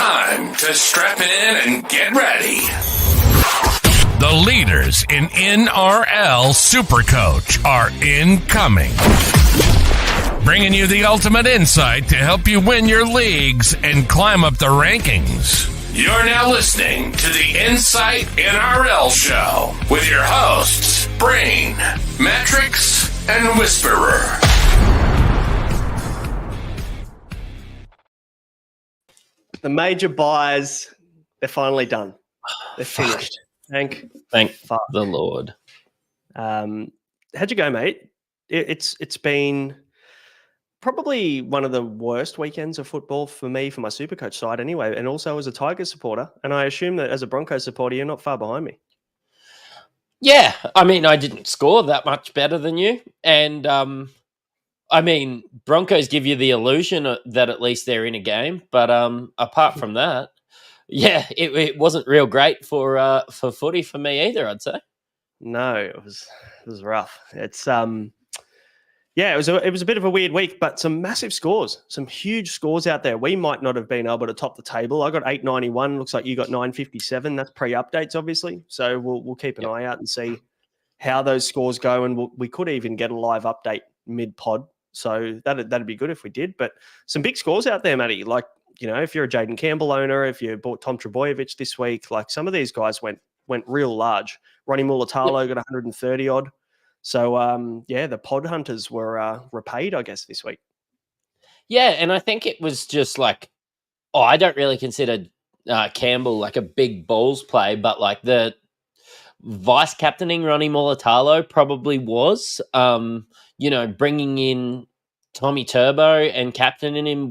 time to strap in and get ready. The leaders in NRL Supercoach are incoming. Bringing you the ultimate insight to help you win your leagues and climb up the rankings. You're now listening to the Insight NRL Show with your hosts, Braino Mattrix and Whisperer. The major buys, they're finally done. They're finished. Thank the Lord. How'd you go, mate? It's been probably one of the worst weekends of football for me, for my Supercoach side anyway, and also as a Tigers supporter. And I assume that as a Broncos supporter, you're not far behind me. Yeah, I mean, I didn't score that much better than you. And, I mean, Broncos give you the illusion that at least they're in a game. But apart from that, yeah, it wasn't real great for footy for me either, I'd say. No, it was rough. It's yeah, it was a bit of a weird week, but some massive scores, some huge scores out there. We might not have been able to top the table. I got 891. Looks like you got 957. That's pre-updates, obviously. So we'll keep an eye out and see how those scores go, and we could even get a live update mid-pod. So that'd be good if we did. But some big scores out there, Matty. Like, you know, if you're a Jaden Campbell owner, if you bought Tom Trebojevic this week, like some of these guys went real large. Ronnie Mulatalo got 130 odd. So, yeah, the pod hunters were repaid, I guess, this week. Yeah, and I think it was just like, I don't really consider Campbell like a big balls play, but like the vice-captaining Ronnie Mulatalo probably was. Bringing in Tommy Turbo and captaining him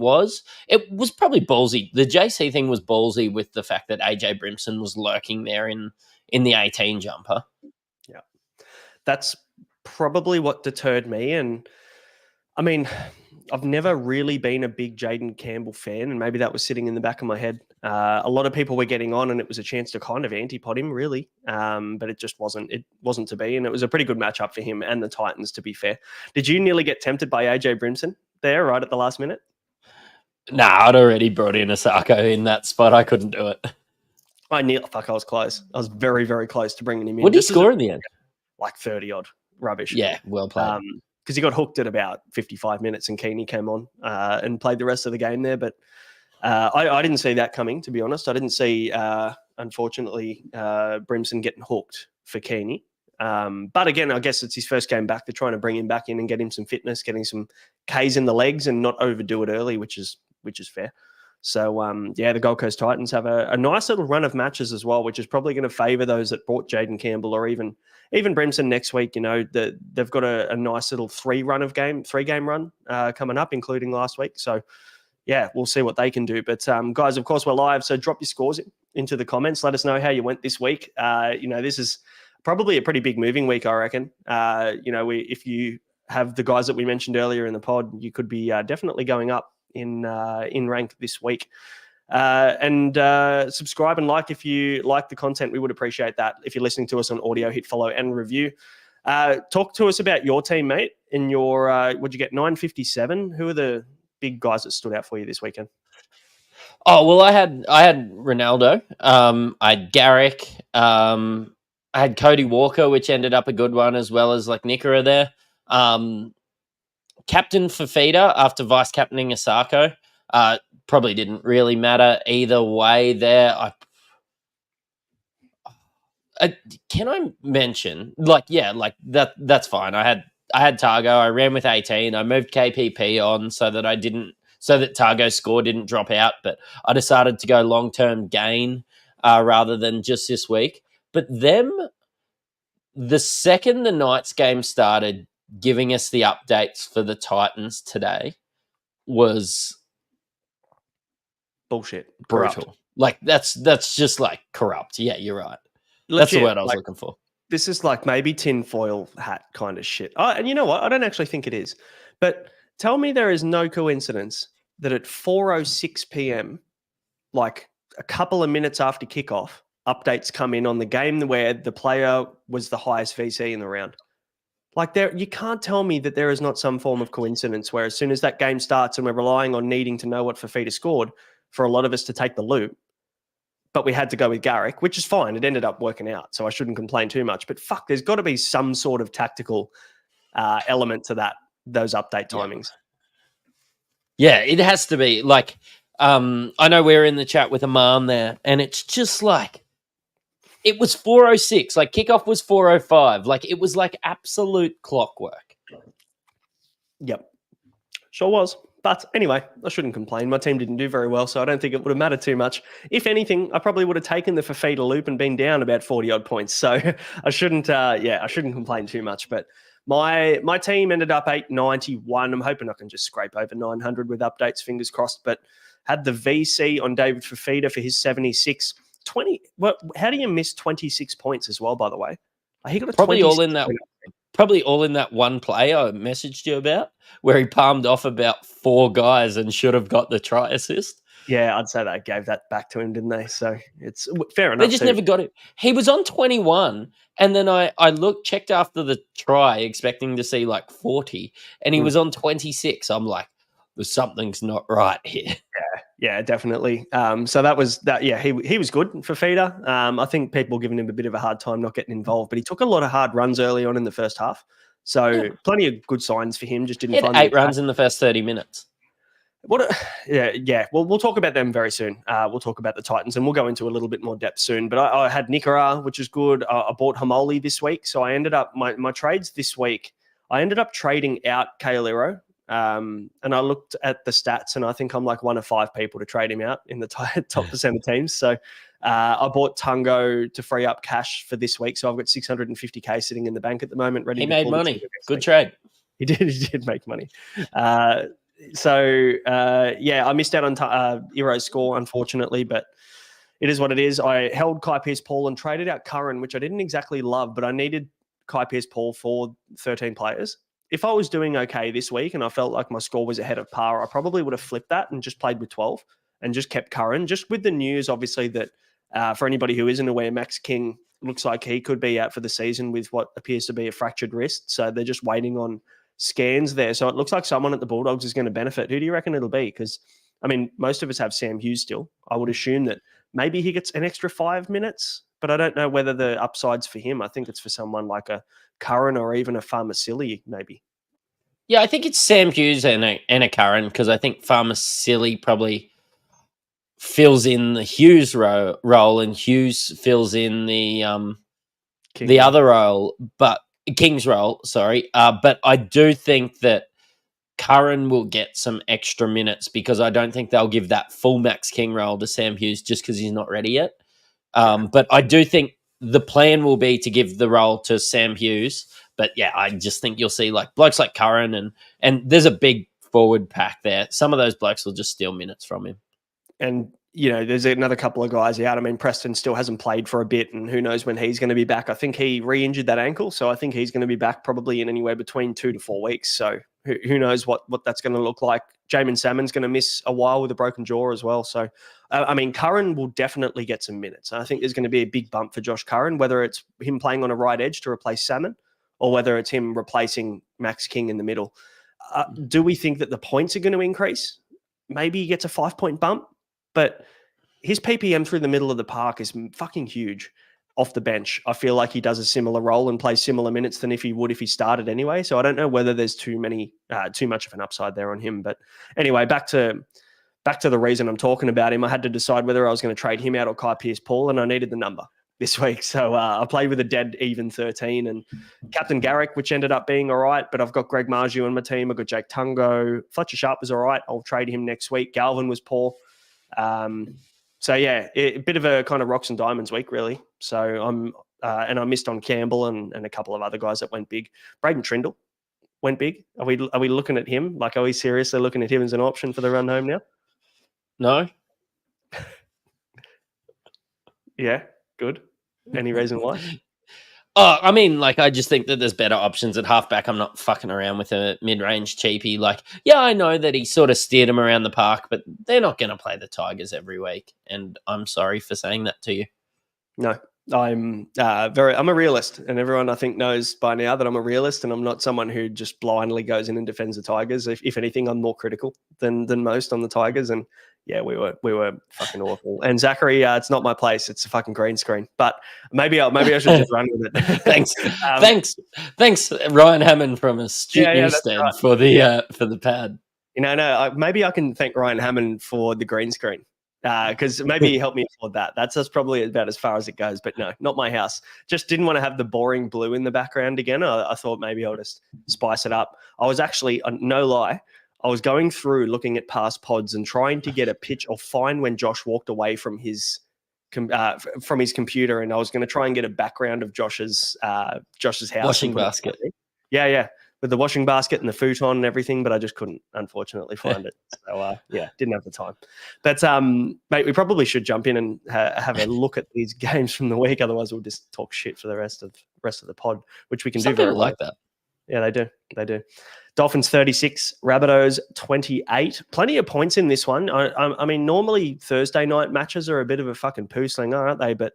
it was probably ballsy. The JC thing was ballsy with the fact that AJ Brimson was lurking there in the 18 jumper. Yeah, that's probably what deterred me. And I mean, I've never really been a big Jaden Campbell fan, and maybe that was sitting in the back of my head. A lot of people were getting on, and it was a chance to kind of antipod him, really. But it just wasn't. It wasn't to be, and it was a pretty good matchup for him and the Titans, to be fair. Did you nearly get tempted by AJ Brimson there right at the last minute? Nah, I'd already brought in Asako in that spot. I couldn't do it. I was close. I was very, very close to bringing him in. What did he score in the end? Like 30 odd. Rubbish. Yeah, well played. Because he got hooked at about 55 minutes and Keeney came on and played the rest of the game there. But I didn't see that coming, to be honest. I didn't see, unfortunately, Brimson getting hooked for Keeney. But again, I guess it's his first game back. They're trying to bring him back in and get him some fitness, getting some Ks in the legs and not overdo it early, which is fair. So, the Gold Coast Titans have a nice little run of matches as well, which is probably going to favour those that bought Jaden Campbell or even Brimson next week. You know, they've got a nice little three-game run coming up, including last week. So, yeah, we'll see what they can do. But, guys, of course, we're live, so drop your scores into the comments. Let us know how you went this week. This is probably a pretty big moving week, I reckon. If you have the guys that we mentioned earlier in the pod, you could be definitely going up in rank this week. And subscribe and like if you like the content. We would appreciate that. If you're listening to us on audio, hit follow and review. Talk to us about your team, mate. In your what'd you get? 957. Who are the big guys that stood out for you this weekend? Oh well, I had Ronaldo. I had Garrick. I had Cody Walker, which ended up a good one, as well as like Nickera there. Captain Fafita after vice captaining Asako. Probably didn't really matter either way there. Can I mention that's fine. I had Targo. I ran with 18. I moved KPP on so that Targo's score didn't drop out, but I decided to go long-term gain rather than just this week. But the second the Knights game started, giving us the updates for the Titans today was bullshit. Brutal. Corrupt. Like that's just like corrupt. Yeah, you're right. Legit, that's the word I was looking for. This is like maybe tinfoil hat kind of shit. And you know what? I don't actually think it is. But tell me there is no coincidence that at 4:06 p.m., like a couple of minutes after kickoff, updates come in on the game where the player was the highest VC in the round. Like you can't tell me that there is not some form of coincidence where as soon as that game starts and we're relying on needing to know what Fafita scored, for a lot of us to take the loop, but we had to go with Garrick, which is fine. It ended up working out, so I shouldn't complain too much. But fuck, there's got to be some sort of tactical element to those update timings. Yeah, it has to be. Like, I know we're in the chat with Imam there, and it's just like, it was 4:06. Like, kickoff was 4:05. Like, it was like absolute clockwork. Yep. Sure was. But anyway, I shouldn't complain. My team didn't do very well, so I don't think it would have mattered too much. If anything, I probably would have taken the Fafita loop and been down about 40-odd points. So I shouldn't complain too much. But my team ended up 891. I'm hoping I can just scrape over 900 with updates, fingers crossed. But had the VC on David Fafita for his 76. 20. Well, how do you miss 26 points as well, by the way? He got a Probably all in that one play I messaged you about, where he palmed off about 4 guys and should have got the try assist. Yeah, I'd say they gave that back to him, didn't they? So it's fair enough. They just never got it. He was on 21, and then I checked after the try, expecting to see like 40, and he was on 26. I'm like, there's something's not right here. Yeah, definitely. So that was that. Yeah, he was good for Feeder. I think people were giving him a bit of a hard time not getting involved, but he took a lot of hard runs early on in the first half. So plenty of good signs for him. Just didn't He had find 8 runs in the first 30 minutes. Yeah. Well, we'll talk about them very soon. We'll talk about the Titans, and we'll go into a little bit more depth soon. But I had Nikora, which is good. I bought Hamoli this week, so I ended up my trades this week. I ended up trading out Kaeliro. And I looked at the stats, and I think I'm like one of 5 people to trade him out in the top percent of teams. So I bought Tungo to free up cash for this week. So I've got 650K sitting in the bank at the moment. Ready. He made money. Good trade. He did make money. I missed out on Ero's score, unfortunately, but it is what it is. I held Kai Pearce-Paul and traded out Curran, which I didn't exactly love, but I needed Kai Pearce-Paul for 13 players. If I was doing okay this week and I felt like my score was ahead of par, I probably would have flipped that and just played with 12 and just kept Curran. Just with the news, obviously, that for anybody who isn't aware, Max King looks like he could be out for the season with what appears to be a fractured wrist. So they're just waiting on scans there. So it looks like someone at the Bulldogs is going to benefit. Who do you reckon it'll be? Because, I mean, most of us have Sam Hughes still. I would assume that maybe he gets an extra 5 minutes, but I don't know whether the upside's for him. I think it's for someone like a Curran or even a Farmasili, maybe. Yeah, I think it's Sam Hughes and a Curran, because I think Farmasili probably fills in the Hughes role, and Hughes fills in the other role, but King's role. Sorry, but I do think that Curran will get some extra minutes, because I don't think they'll give that full Max King role to Sam Hughes just because he's not ready yet. But I do think the plan will be to give the role to Sam Hughes. But yeah, I just think you'll see like blokes like Curran, and there's a big forward pack there. Some of those blokes will just steal minutes from him. And, you know, there's another couple of guys out. I mean, Preston still hasn't played for a bit, and who knows when he's going to be back. I think he re-injured that ankle, so I think he's going to be back probably in anywhere between 2 to 4 weeks. So who knows what that's going to look like. Jamin Salmon's going to miss a while with a broken jaw as well. So, I mean, Curran will definitely get some minutes. I think there's going to be a big bump for Josh Curran, whether it's him playing on a right edge to replace Salmon, or whether it's him replacing Max King in the middle. Do we think that the points are going to increase? Maybe he gets a 5-point bump, but his PPM through the middle of the park is fucking huge off the bench. I feel like he does a similar role and plays similar minutes than if he would if he started anyway. So I don't know whether there's too much of an upside there on him. But anyway, back to the reason I'm talking about him. I had to decide whether I was going to trade him out or Kai Pearce-Paul, and I needed the number this week. So I played with a dead even 13 and Captain Garrick, which ended up being all right, but I've got Greg Marju on my team. I've got Jake Tungo. Fletcher Sharp was all right. I'll trade him next week. Galvin was poor. So yeah, a bit of a kind of rocks and diamonds week, really. So and I missed on Campbell and a couple of other guys that went big. Braden Trindle went big. Are we looking at him? Like, are we seriously looking at him as an option for the run home now? No. Yeah, good. Any reason why? Oh, I mean, like, I just think that there's better options at halfback. I'm not fucking around with a mid-range cheapie. Like, yeah, I know that he sort of steered him around the park, but they're not going to play the Tigers every week. And I'm sorry for saying that to you. No, I'm a realist, and everyone I think knows by now that I'm a realist, and I'm not someone who just blindly goes in and defends the Tigers. If anything, I'm more critical than most on the Tigers. And yeah, we were fucking awful. And Zachary, it's not my place. It's a fucking green screen. But maybe I should just run with it. Thanks, Ryan Hammond from Astute Newsstand right. for the pad. Maybe I can thank Ryan Hammond for the green screen because maybe he helped me afford that. That's probably about as far as it goes. But no, not my house. Just didn't want to have the boring blue in the background again. I thought maybe I'll just spice it up. I was actually, no lie, I was going through looking at past pods and trying to get a pitch or find when Josh walked away from his computer, and I was going to try and get a background of Josh's house. Washing basket. Yeah. With the washing basket and the futon and everything, but I just couldn't, unfortunately, find it. So, didn't have the time. But, mate, we probably should jump in and have a look at these games from the week. Otherwise, we'll just talk shit for the rest of the pod, which we can do very well. Like that. Yeah, they do. Dolphins 36, Rabbitohs 28. Plenty of points in this one. I mean, normally Thursday night matches are a bit of a fucking poo slinger, aren't they? But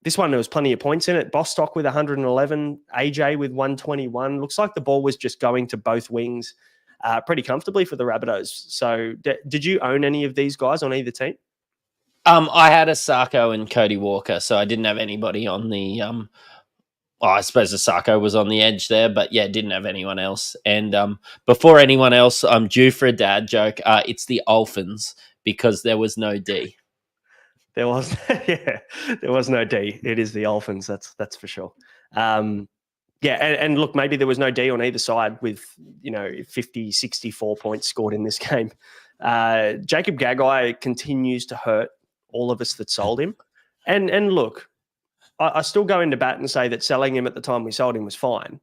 this one, there was plenty of points in it. Bostock with 111, AJ with 121. Looks like the ball was just going to both wings pretty comfortably for the Rabbitohs. So did you own any of these guys on either team? I had Asako and Cody Walker, so I didn't have anybody on the I suppose Asako was on the edge there, but yeah, didn't have anyone else. And before anyone else, I'm due for a dad joke. It's the Dolphins because there was no D. There was, there was no D. It is the Dolphins. That's for sure. And look, maybe there was no D on either side with 50, 64 points scored in this game. Jacob Gagai continues to hurt all of us that sold him. And look, I still go into bat and say that selling him at the time we sold him was fine.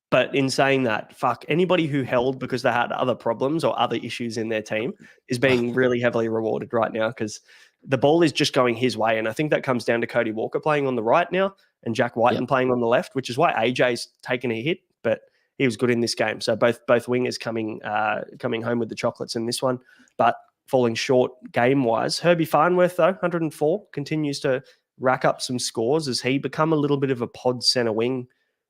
But in saying that, fuck, anybody who held because they had other problems or other issues in their team is being really heavily rewarded right now because the ball is just going his way. And I think that comes down to Cody Walker playing on the right now and Jack Whiten playing on the left, which is why AJ's taken a hit, but he was good in this game. So both wingers coming home with the chocolates in this one, but falling short game-wise. Herbie Farnworth, though, 104, continues to rack up some scores. Has he become a little bit of a pod center wing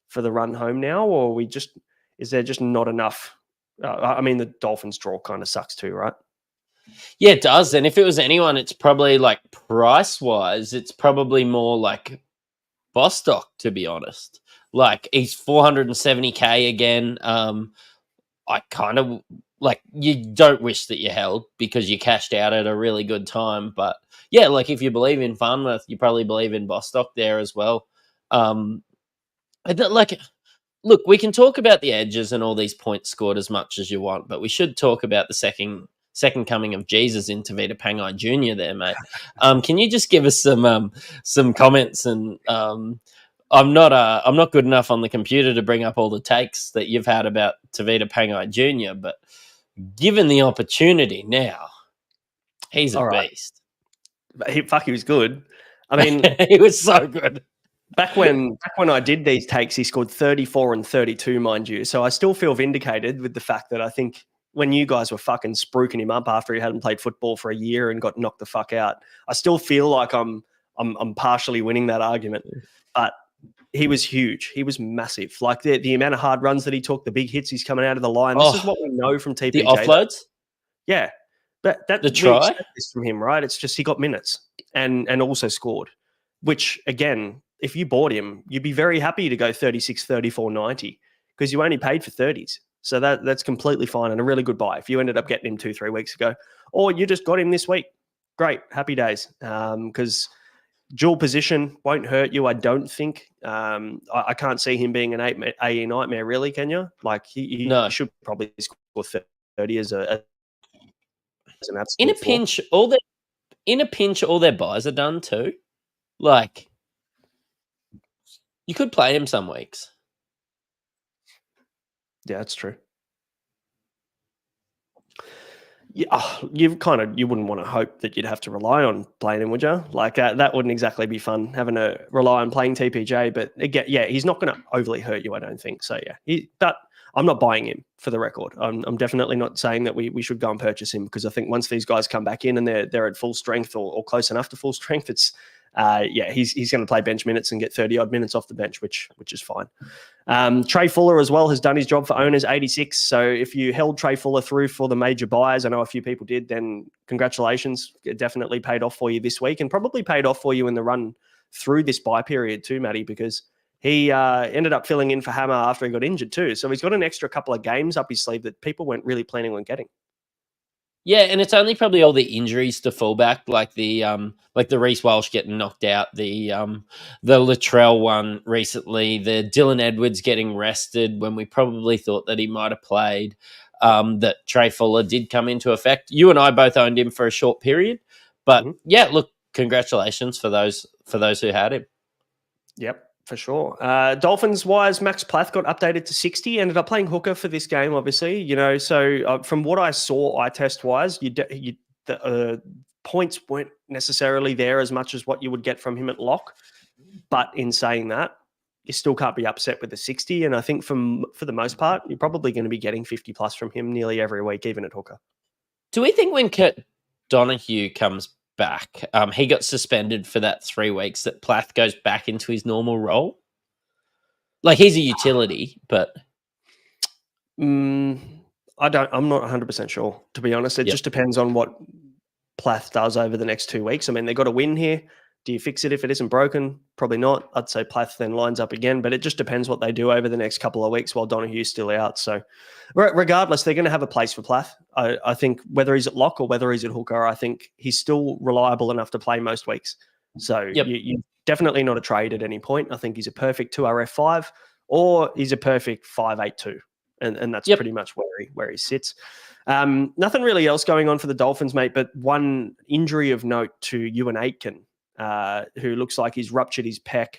for the run home now, or is there just not enough? I mean, the Dolphins draw kind of sucks too, right? Yeah, it does. And if it was anyone, it's probably like price-wise, it's probably more like Bostock, to be honest. Like he's 470K again. I kind of like, you don't wish that you held because you cashed out at a really good time. But yeah, like if you believe in Farnworth, you probably believe in Bostock there as well. Look, we can talk about the edges and all these points scored as much as you want, but we should talk about the second coming of Jesus in Tavita Pangai Jr. there, mate. Can you just give us some comments? And I'm not good enough on the computer to bring up all the takes that you've had about Tavita Pangai Jr., but given the opportunity now, he's a beast. He was good. I mean, he was so good. Back when I did these takes, he scored 34 and 32, mind you. So I still feel vindicated with the fact that I think when you guys were fucking spruiking him up after he hadn't played football for a year and got knocked the fuck out, I still feel like I'm partially winning that argument. But he was huge. He was massive. Like the amount of hard runs that he took, the big hits he's coming out of the line. This is what we know from TPJ. The offloads? Yeah. That the try? This from him, right? It's just he got minutes and also scored, which, again, if you bought him, you'd be very happy to go 36, 34, 90 because you only paid for 30s. So that's completely fine and a really good buy. If you ended up getting him 2-3 weeks ago or you just got him this week, great, happy days. Because dual position won't hurt you, I don't think. I can't see him being an AE nightmare, really, can you? Like, he should probably score 30 as an absolute in a pinch, all their buys are done too. Like, you could play him some weeks. Yeah, that's true. Yeah, you wouldn't want to hope that you'd have to rely on playing him, would you? Like that wouldn't exactly be fun, having to rely on playing TPJ. But again, yeah, he's not going to overly hurt you, I don't think. So yeah, but I'm not buying him, for the record. I'm definitely not saying that we should go and purchase him because I think once these guys come back in and they're at full strength or close enough to full strength, it's he's going to play bench minutes and get 30 odd minutes off the bench, which is fine. Trey Fuller as well has done his job for owners, 86. So if you held Trey Fuller through for the major buys, I know a few people did, then congratulations. It definitely paid off for you this week and probably paid off for you in the run through this buy period too, Matty, because he ended up filling in for Hammer after he got injured too. So he's got an extra couple of games up his sleeve that people weren't really planning on getting. Yeah, and it's only probably all the injuries to fullback, like the Reece Walsh getting knocked out, the Latrell one recently, the Dylan Edwards getting rested when we probably thought that he might have played. That Trey Fuller did come into effect. You and I both owned him for a short period, but yeah, look, congratulations for those who had him. Yep. For sure. Dolphins-wise, Max Plath got updated to 60, ended up playing hooker for this game, obviously. So from what I saw eye test-wise, the points weren't necessarily there as much as what you would get from him at lock. But in saying that, you still can't be upset with the 60. And I think for the most part, you're probably going to be getting 50-plus from him nearly every week, even at hooker. Do we think when Kurt Donahue comes back, he got suspended for that 3 weeks, that Plath goes back into his normal role? Like, he's a utility, but I'm not 100% sure, to be honest. It just depends on what Plath does over the next 2 weeks. I mean, they got a win here. Do you fix it if it isn't broken? Probably not. I'd say Plath then lines up again, but it just depends what they do over the next couple of weeks while Donahue's still out. So regardless, they're going to have a place for Plath. I think whether he's at lock or whether he's at hooker, I think he's still reliable enough to play most weeks. So you're definitely not a trade at any point. I think he's a perfect 2RF5 or he's a perfect 582. And that's pretty much where he sits. Nothing really else going on for the Dolphins, mate, but one injury of note to Ewan Aitken, who looks like he's ruptured his pec.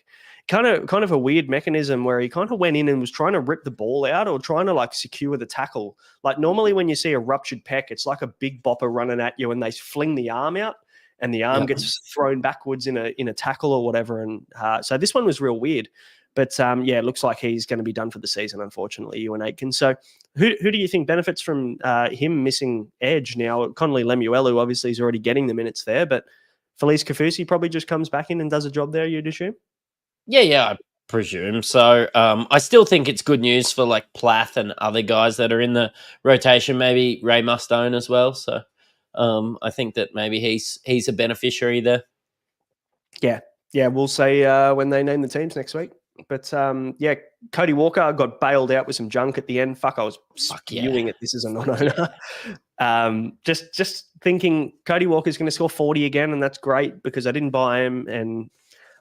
Kind of a weird mechanism where he kind of went in and was trying to rip the ball out or trying to like secure the tackle. Like normally when you see a ruptured pec, it's like a big bopper running at you and they fling the arm out and the arm gets thrown backwards in a tackle or whatever. And so this one was real weird. But it looks like he's going to be done for the season, unfortunately, Ewan Aitken. So who do you think benefits from him missing edge now? Connolly Lemuelu obviously is already getting the minutes there, but Felice Kafusi probably just comes back in and does a job there, you'd assume? Yeah, I presume. So I still think it's good news for like Plath and other guys that are in the rotation, maybe Ray Mustone as well. So I think that maybe he's a beneficiary there. Yeah, we'll see when they name the teams next week. But Cody Walker got bailed out with some junk at the end. I was spewing at this as a non-owner. Just thinking Cody Walker's going to score 40 again, and that's great because I didn't buy him. And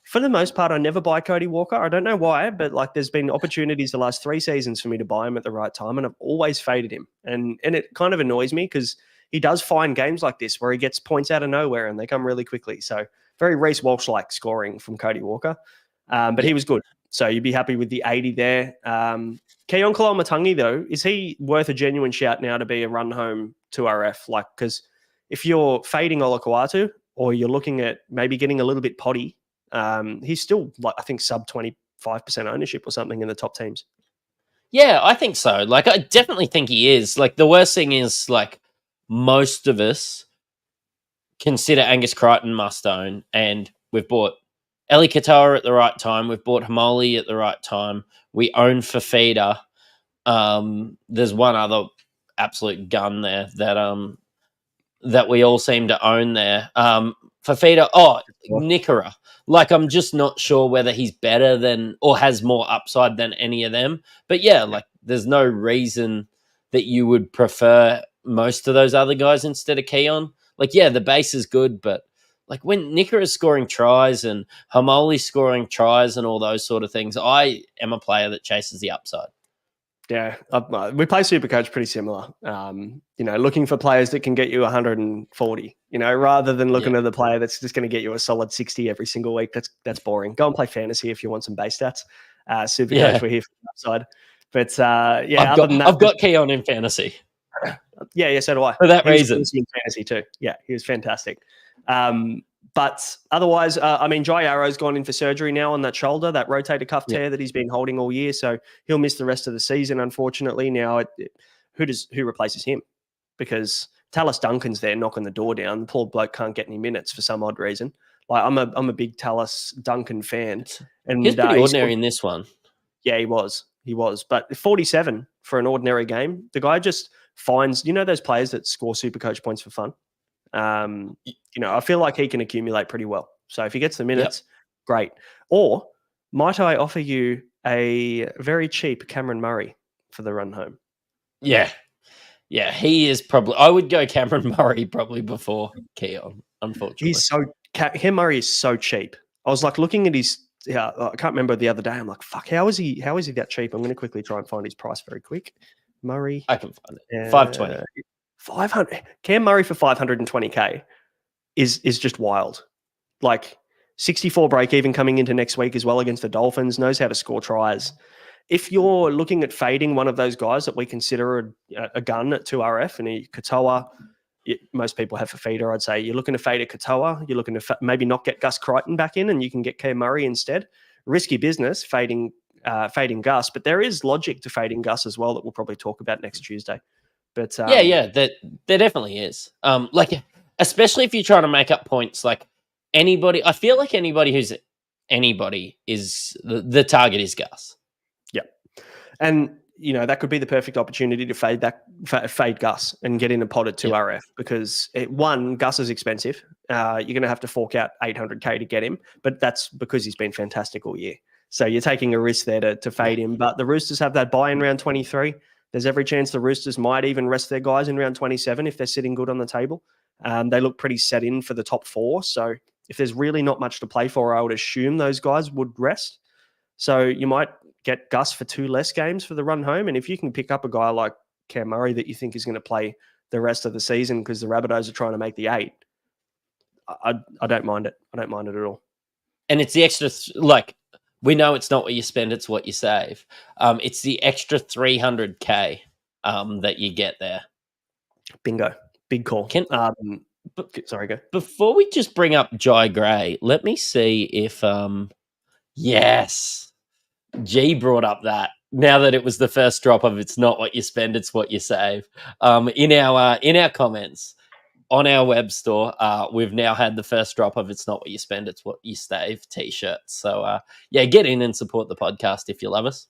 for the most part, I never buy Cody Walker. I don't know why, but like there's been opportunities the last 3 seasons for me to buy him at the right time, and I've always faded him. And it kind of annoys me because he does find games like this where he gets points out of nowhere and they come really quickly. So very Reece Walsh-like scoring from Cody Walker. But he was good. So you'd be happy with the 80 there. Keon Kalamatangi, though, is he worth a genuine shout now to be a run home 2RF? Like, because if you're fading Olakuatu or you're looking at maybe getting a little bit potty, he's still, like, I think, sub 25% ownership or something in the top teams. Yeah, I think so. Like, I definitely think he is. Like, the worst thing is, like, most of us consider Angus Crichton must own, and we've bought Eli Katoa at the right time. We've bought Hamoli at the right time. We own Fafita. There's one other absolute gun there that we all seem to own there. Fafita. Nikora. Like, I'm just not sure whether he's better than or has more upside than any of them. But yeah, like there's no reason that you would prefer most of those other guys instead of Keon. Like, yeah, the base is good, but like when Nikora is scoring tries and Hamoli scoring tries and all those sort of things, I am a player that chases the upside. Yeah, we play Supercoach pretty similar. Looking for players that can get you 140, rather than looking at the player that's just going to get you a solid 60 every single week. That's boring. Go and play fantasy if you want some base stats. Supercoach, we're here for the upside. But I've got Keon in fantasy. Yeah, so do I. For that reason. In fantasy too. Yeah, he was fantastic. But otherwise, Jai Arrow's gone in for surgery now on that shoulder, that rotator cuff tear that he's been holding all year. So he'll miss the rest of the season, unfortunately. Now, who replaces him? Because Tallis Duncan's there knocking the door down. The poor bloke can't get any minutes for some odd reason. Like I'm a big Tallis Duncan fan. And he's pretty ordinary in this one. Yeah, he was. He was. But 47 for an ordinary game. The guy just finds, those players that score Supercoach points for fun. I feel like he can accumulate pretty well. So if he gets the minutes, great. Or might I offer you a very cheap Cameron Murray for the run home? Yeah. Yeah, he is probably... I would go Cameron Murray probably before Keon, unfortunately. Cam Murray is so cheap. I was like looking at his... Yeah, I can't remember the other day. I'm like, fuck, how is he that cheap? I'm going to quickly try and find his price very quick. Murray. I can find it. 520. 500. Cam Murray for 520K is just wild. Like 64 break even coming into next week as well against the Dolphins, knows how to score tries. If you're looking at fading one of those guys that we consider a gun at 2RF and a Katoa, most people have a feeder, I'd say. You're looking to fade a Katoa. You're looking to maybe not get Gus Crichton back in and you can get Cam Murray instead. Risky business, fading Gus, but there is logic to fading Gus as well that we'll probably talk about next Tuesday. But there definitely is. Especially if you're trying to make up points, like anybody. I feel like anybody is the target is Gus. Yeah, and that could be the perfect opportunity to fade Gus and get in a pod at 2RF because Gus is expensive. You're going to have to fork out $800K to get him, but that's because he's been fantastic all year. So you're taking a risk there to fade him. But the Roosters have that buy in round 23. There's every chance the Roosters might even rest their guys in round 27 if they're sitting good on the table. They look pretty set in for the top 4. So if there's really not much to play for, I would assume those guys would rest. So you might get Gus for 2 less games for the run home. And if you can pick up a guy like Cam Murray that you think is going to play the rest of the season because the Rabbitohs are trying to make the 8, I don't mind it. I don't mind it at all. And it's the extra, we know it's not what you spend, it's what you save. It's the extra $300K that you get there. Bingo. Big call. Sorry, go. Before we just bring up Jai Gray, let me see if... yes. G brought up that. Now that it was the first drop of it's not what you spend, it's what you save. In our comments on our web store, we've now had the first drop of it's not what you spend, it's what you save t-shirts. So get in and support the podcast if you love us.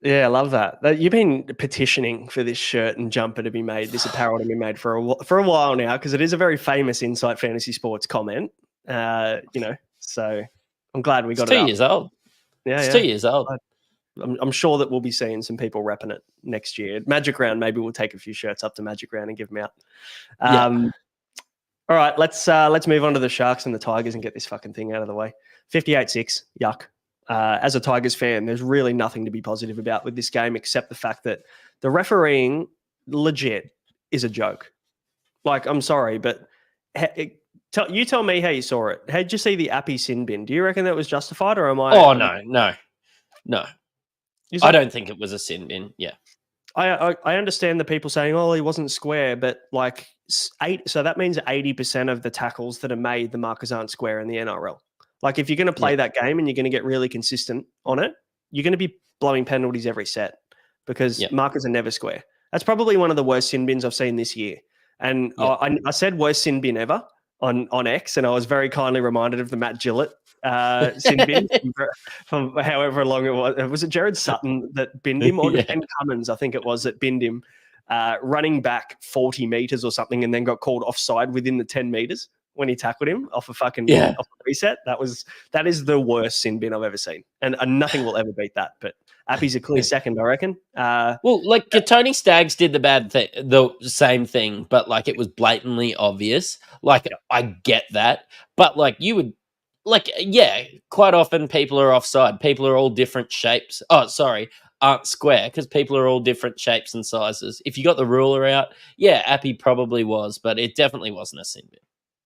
Yeah, I love that. You've been petitioning for this shirt and jumper to be made, this apparel to be made for a while now, because it is a very famous Insight Fantasy Sports comment. So I'm glad we got it. 2 years old. Yeah, it's 2 years old. I'm sure that we'll be seeing some people repping it next year. Magic Round, maybe we'll take a few shirts up to Magic Round and give them out. All right, let's move on to the Sharks and the Tigers and get this fucking thing out of the way. 58-6, yuck. As a Tigers fan, there's really nothing to be positive about with this game except the fact that the refereeing legit is a joke. Like, I'm sorry, but you tell me how you saw it. How did you see the Appy sin bin? Do you reckon that was justified, or am I? Oh, no. I don't think it was a sin bin. Yeah. I understand the people saying, oh, he wasn't square, but so that means 80% of the tackles that are made, the markers aren't square in the NRL. Like, if you're going to play that game and you're going to get really consistent on it, you're going to be blowing penalties every set because markers are never square. That's probably one of the worst sin bins I've seen this year. And I said worst sin bin ever on X, and I was very kindly reminded of the Matt Gillett sin bin from however long it was. Was it Jared Sutton that binned him, or Ben Cummins, I think it was, that binned him running back 40 meters or something and then got called offside within the 10 meters when he tackled him off a fucking off a reset. That is the worst sin bin I've ever seen. And nothing will ever beat that. But Appy's a clear second, I reckon. Tony Staggs did the same thing, but it was blatantly obvious. I get that. But quite often people are offside. People are all different shapes. Aren't square because people are all different shapes and sizes. If you got the ruler out, Appy probably was, but it definitely wasn't a sin bin.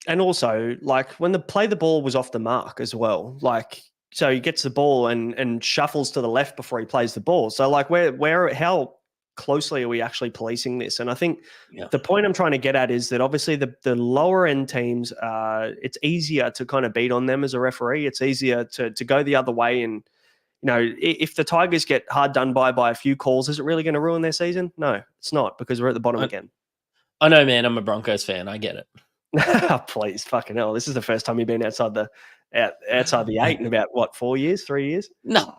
And also, when the ball was off the mark as well, so he gets the ball and shuffles to the left before he plays the ball. So, how closely are we actually policing this? And I think the point I'm trying to get at is that obviously the lower end teams, it's easier to kind of beat on them as a referee. It's easier to go the other way. And, if the Tigers get hard done by a few calls, is it really going to ruin their season? No, it's not, because we're at the bottom again. I know, man. I'm a Broncos fan. I get it. Please, fucking hell! This is the first time you've been outside the 8 in about 3 years? No,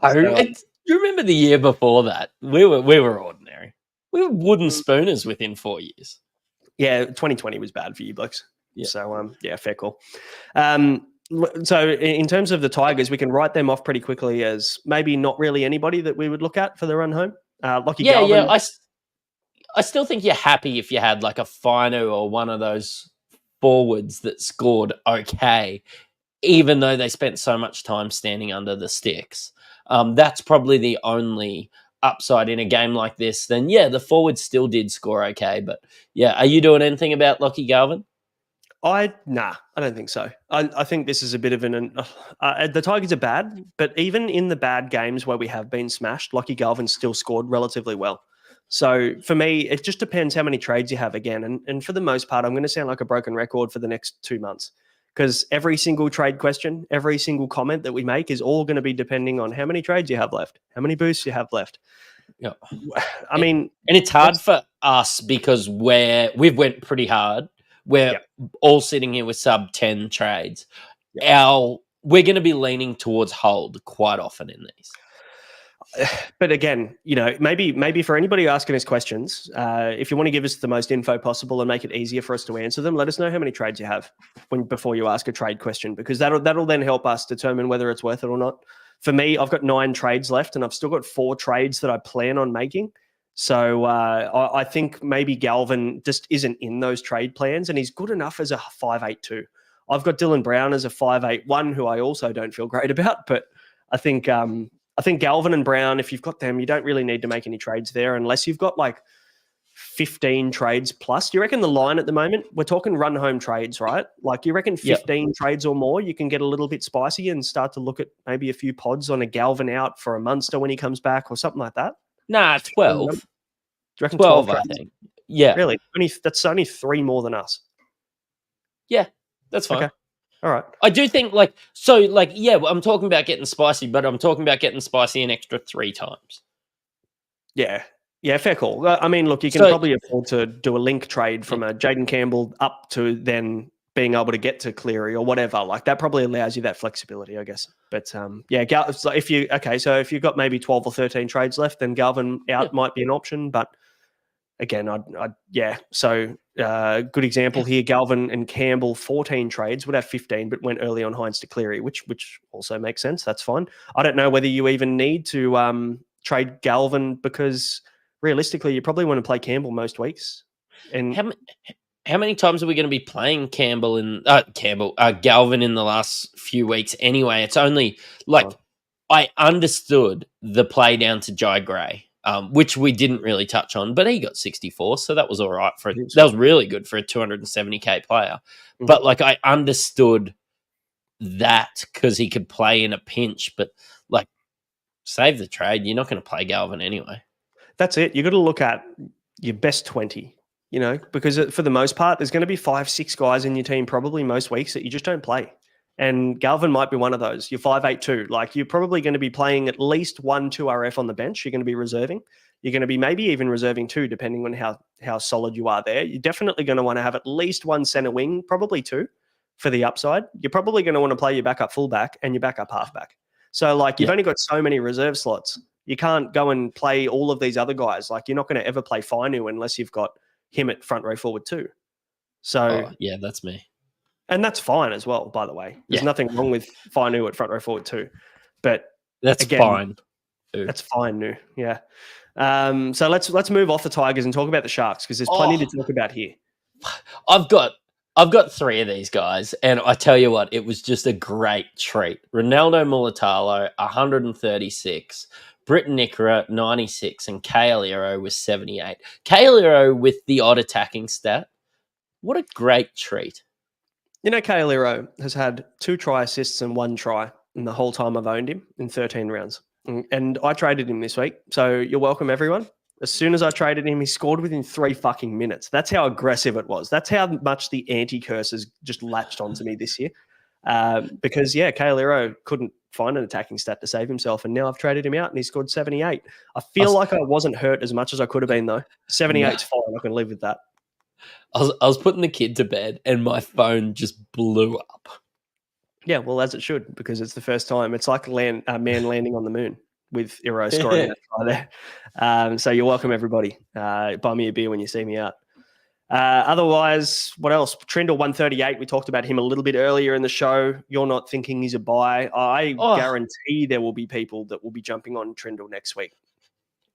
you remember the year before that? We were ordinary. We were wooden spooners within 4 years. Yeah, 2020 was bad for you blokes. Yeah. So, fair call. So in terms of the Tigers, we can write them off pretty quickly as maybe not really anybody that we would look at for the run home. Lockie Galvin. Yeah. I still think you're happy if you had like a Finu or one of those forwards that scored okay, even though they spent so much time standing under the sticks. That's probably the only upside in a game like this. Then, yeah, the forwards still did score okay. But, yeah, are you doing anything about Lockie Galvin? I don't think so. I think this is a bit of the Tigers are bad, but even in the bad games where we have been smashed, Lockie Galvin still scored relatively well. So for me, it just depends how many trades you have again. And for the most part, I'm going to sound like a broken record for the next 2 months because every single trade question, every single comment that we make is all going to be depending on how many trades you have left, how many boosts you have left. Yeah. I mean, and it's hard for us because we've went pretty hard. We're all sitting here with sub 10 trades. We're going to be leaning towards hold quite often in these. But again, maybe for anybody asking us questions, if you want to give us the most info possible and make it easier for us to answer them, let us know how many trades you have before you ask a trade question, because that'll then help us determine whether it's worth it or not. For me, I've got 9 trades left, and I've still got 4 trades that I plan on making. So I think maybe Galvin just isn't in those trade plans, and he's good enough as a 5.82. I've got Dylan Brown as a 5.81, who I also don't feel great about, but I think Galvin and Brown, if you've got them, you don't really need to make any trades there unless you've got like 15 trades plus. Do you reckon the line at the moment, we're talking run home trades, right? Like you reckon 15 trades or more, you can get a little bit spicy and start to look at maybe a few pods on a Galvin out for a Munster when he comes back or something like that? Nah, 12. Do you reckon 12 trades? I think. Yeah. Really? That's only 3 more than us. Yeah, that's fine. Okay. All right. I do think I'm talking about getting spicy, but I'm talking about getting spicy an extra 3 times. Yeah. Yeah, fair call. I mean, look, you can probably afford to do a link trade from a Jaden Campbell up to then being able to get to Cleary or whatever. Like that probably allows you that flexibility, I guess. But if you've got maybe 12 or 13 trades left, then Galvin out might be an option. But again, So good example here, Galvin and Campbell, 14 trades, would have 15, but went early on Hines to Cleary, which also makes sense. That's fine. I don't know whether you even need to trade Galvin because realistically, you probably want to play Campbell most weeks. And how many times are we going to be playing Galvin in the last few weeks anyway? It's only I understood the play down to Jai Gray. Which we didn't really touch on, but he got 64, so that was all right that was really good for a 270k player. Mm-hmm. But I understood that because he could play in a pinch, but save the trade. You're not going to play Galvin anyway. That's it. You got to look at your best 20, because for the most part, there's going to be 5-6 guys in your team probably most weeks that you just don't play. And Galvin might be one of those. You're 5.82. You're probably going to be playing at least 1-2 RF on the bench. You're going to be reserving. You're going to be maybe even reserving 2, depending on how solid you are there. You're definitely going to want to have at least 1 center wing, probably 2 for the upside. You're probably going to want to play your backup fullback and your backup halfback. So you've only got so many reserve slots. You can't go and play all of these other guys. You're not going to ever play Finu unless you've got him at front row forward too. So that's me. And that's fine as well, by the way. There's nothing wrong with Finu at front row forward too. But that's fine. That's fine, new. Yeah. So let's move off the Tigers and talk about the Sharks because there's plenty to talk about here. I've got 3 of these guys, and I tell you what, it was just a great treat. Ronaldo Mulatalo, 136. Britton Nickera, 96, and Kaeliro was 78. Kaeliro with the odd attacking stat. What a great treat. Kaeliro has had 2 try assists and 1 try in the whole time I've owned him in 13 rounds. And I traded him this week. So you're welcome, everyone. As soon as I traded him, he scored within 3 fucking minutes. That's how aggressive it was. That's how much the anti-curse has just latched onto me this year. Because, Kaeliro couldn't find an attacking stat to save himself. And now I've traded him out and he scored 78. I feel like I wasn't hurt as much as I could have been, though. 78's fine. I can live with that. I was putting the kid to bed and my phone just blew up. Yeah, well, as it should, because it's the first time. It's like man landing on the moon. with Iro scoring that try there. So you're welcome, everybody. Buy me a beer when you see me out. Otherwise, what else? Trindle 138. We talked about him a little bit earlier in the show. You're not thinking he's a buy. I guarantee there will be people that will be jumping on Trindle next week.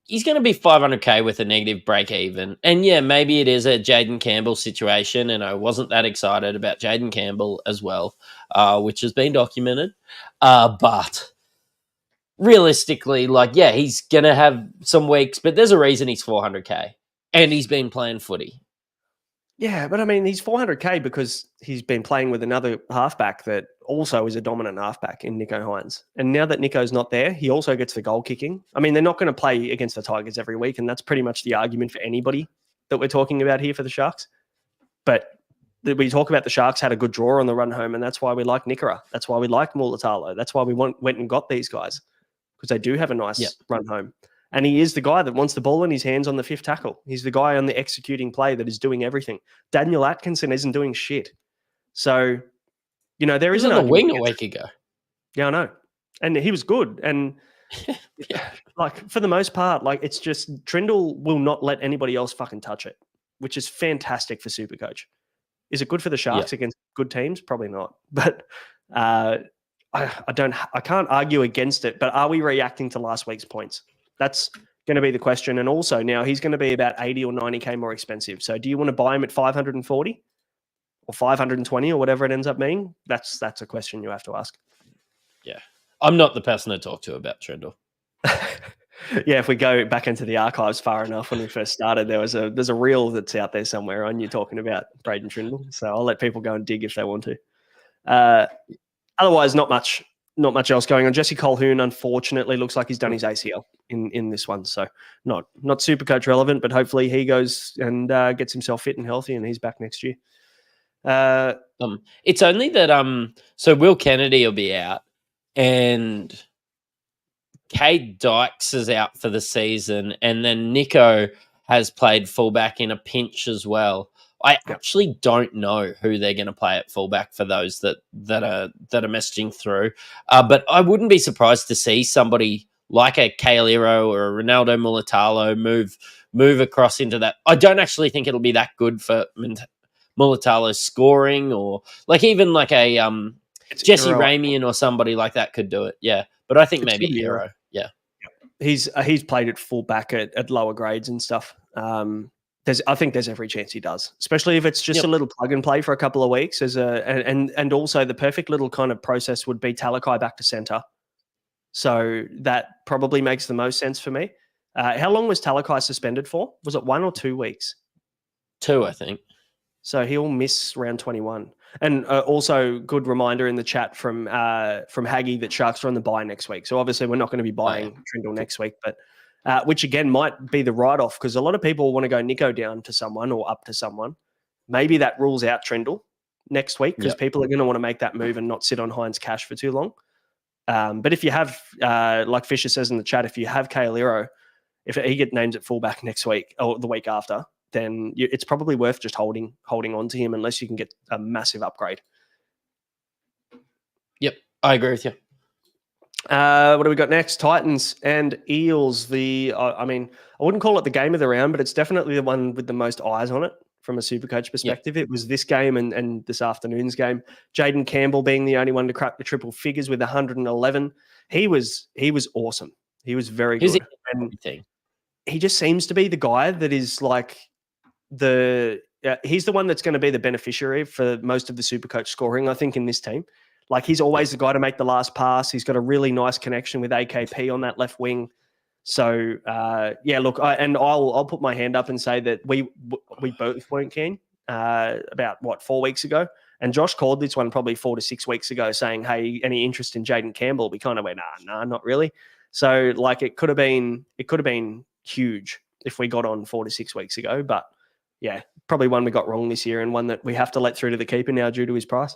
He's going to be 500K with a negative break even. And yeah, maybe it is a Jaden Campbell situation. And I wasn't that excited about Jaden Campbell as well, which has been documented. But realistically, he's going to have some weeks, but there's a reason he's 400K and he's been playing footy. Yeah, but I mean, he's 400K because he's been playing with another halfback that also is a dominant halfback in Nicho Hynes. And now that Nicho's not there, he also gets the goal kicking. I mean, they're not going to play against the Tigers every week, and that's pretty much the argument for anybody that we're talking about here for the Sharks. But we talk about the Sharks had a good draw on the run home, and that's why we like Nikora. That's why we like Mulatalo. That's why we went and got these guys, because they do have a nice run home. And he is the guy that wants the ball in his hands on the fifth tackle. He's the guy on the executing play that is doing everything. Daniel Atkinson isn't doing shit. So, there is an argument. Wing a week ago. Yeah, I know. And he was good. And for the most part, it's just Trindle will not let anybody else fucking touch it, which is fantastic for Supercoach. Is it good for the Sharks against good teams? Probably not. But I can't argue against it. But are we reacting to last week's points? That's going to be the question. And also now he's going to be about 80 or 90K more expensive. So do you want to buy him at 540 or 520 or whatever it ends up being? That's a question you have to ask. Yeah. I'm not the person to talk to about Trindle. Yeah, if we go back into the archives far enough when we first started, there's a reel that's out there somewhere on you talking about Braden Trindle. So I'll let people go and dig if they want to. Otherwise, not much else going on. Jesse Colquhoun, unfortunately, looks like he's done his ACL in this one. So not Supercoach relevant, but hopefully he goes and gets himself fit and healthy and he's back next year. It's only that so Will Kennedy will be out and Cade Dykes is out for the season, and then Nicho has played fullback in a pinch as well. I actually don't know who they're going to play at fullback for those that are messaging through. But I wouldn't be surprised to see somebody like a Kaeliro or a Ronaldo Mulatalo move across into that. I don't actually think it'll be that good for Mulatalo's scoring, or even a Jesse Ramian or somebody like that could do it. Yeah, but I think maybe Hero. Yeah, he's played at fullback at lower grades and stuff. I think there's every chance he does, especially if it's just a little plug and play for a couple of weeks. And also the perfect little kind of process would be Talakai back to center. So that probably makes the most sense for me. How long was Talakai suspended for? Was it 1 or 2 weeks? 2, I think. So he'll miss round 21. And also, good reminder in the chat from Haggy that Sharks are on the bye next week. So obviously, we're not going to be buying Trindle next week, but which again might be the write-off, because a lot of people want to go Nicho down to someone or up to someone. Maybe that rules out Trindle next week, because people are going to want to make that move and not sit on Hines cash for too long. But if you have, like Fisher says in the chat, if you have Kaeliro, if he gets named at fullback next week or the week after, then it's probably worth just holding on to him unless you can get a massive upgrade. Yep, I agree with you. What do we got next? Titans and Eels. I wouldn't call it the game of the round, but it's definitely the one with the most eyes on it from a Supercoach perspective. It was this game and this afternoon's game. Jaden Campbell being the only one to crack the triple figures with 111. He was awesome. He was very good. He just seems to be the guy that is like he's the one that's going to be the beneficiary for most of the Supercoach scoring, I think, in this team. Like, he's always the guy to make the last pass. He's got a really nice connection with AKP on that left wing. So, look, I'll put my hand up and say that we both weren't keen about, 4 weeks ago? And Josh called this one probably 4 to 6 weeks ago saying, hey, any interest in Jaden Campbell? We kind of went, nah, not really. So, it could have been huge if we got on 4 to 6 weeks ago. But, yeah, probably one we got wrong this year and one that we have to let through to the keeper now due to his price.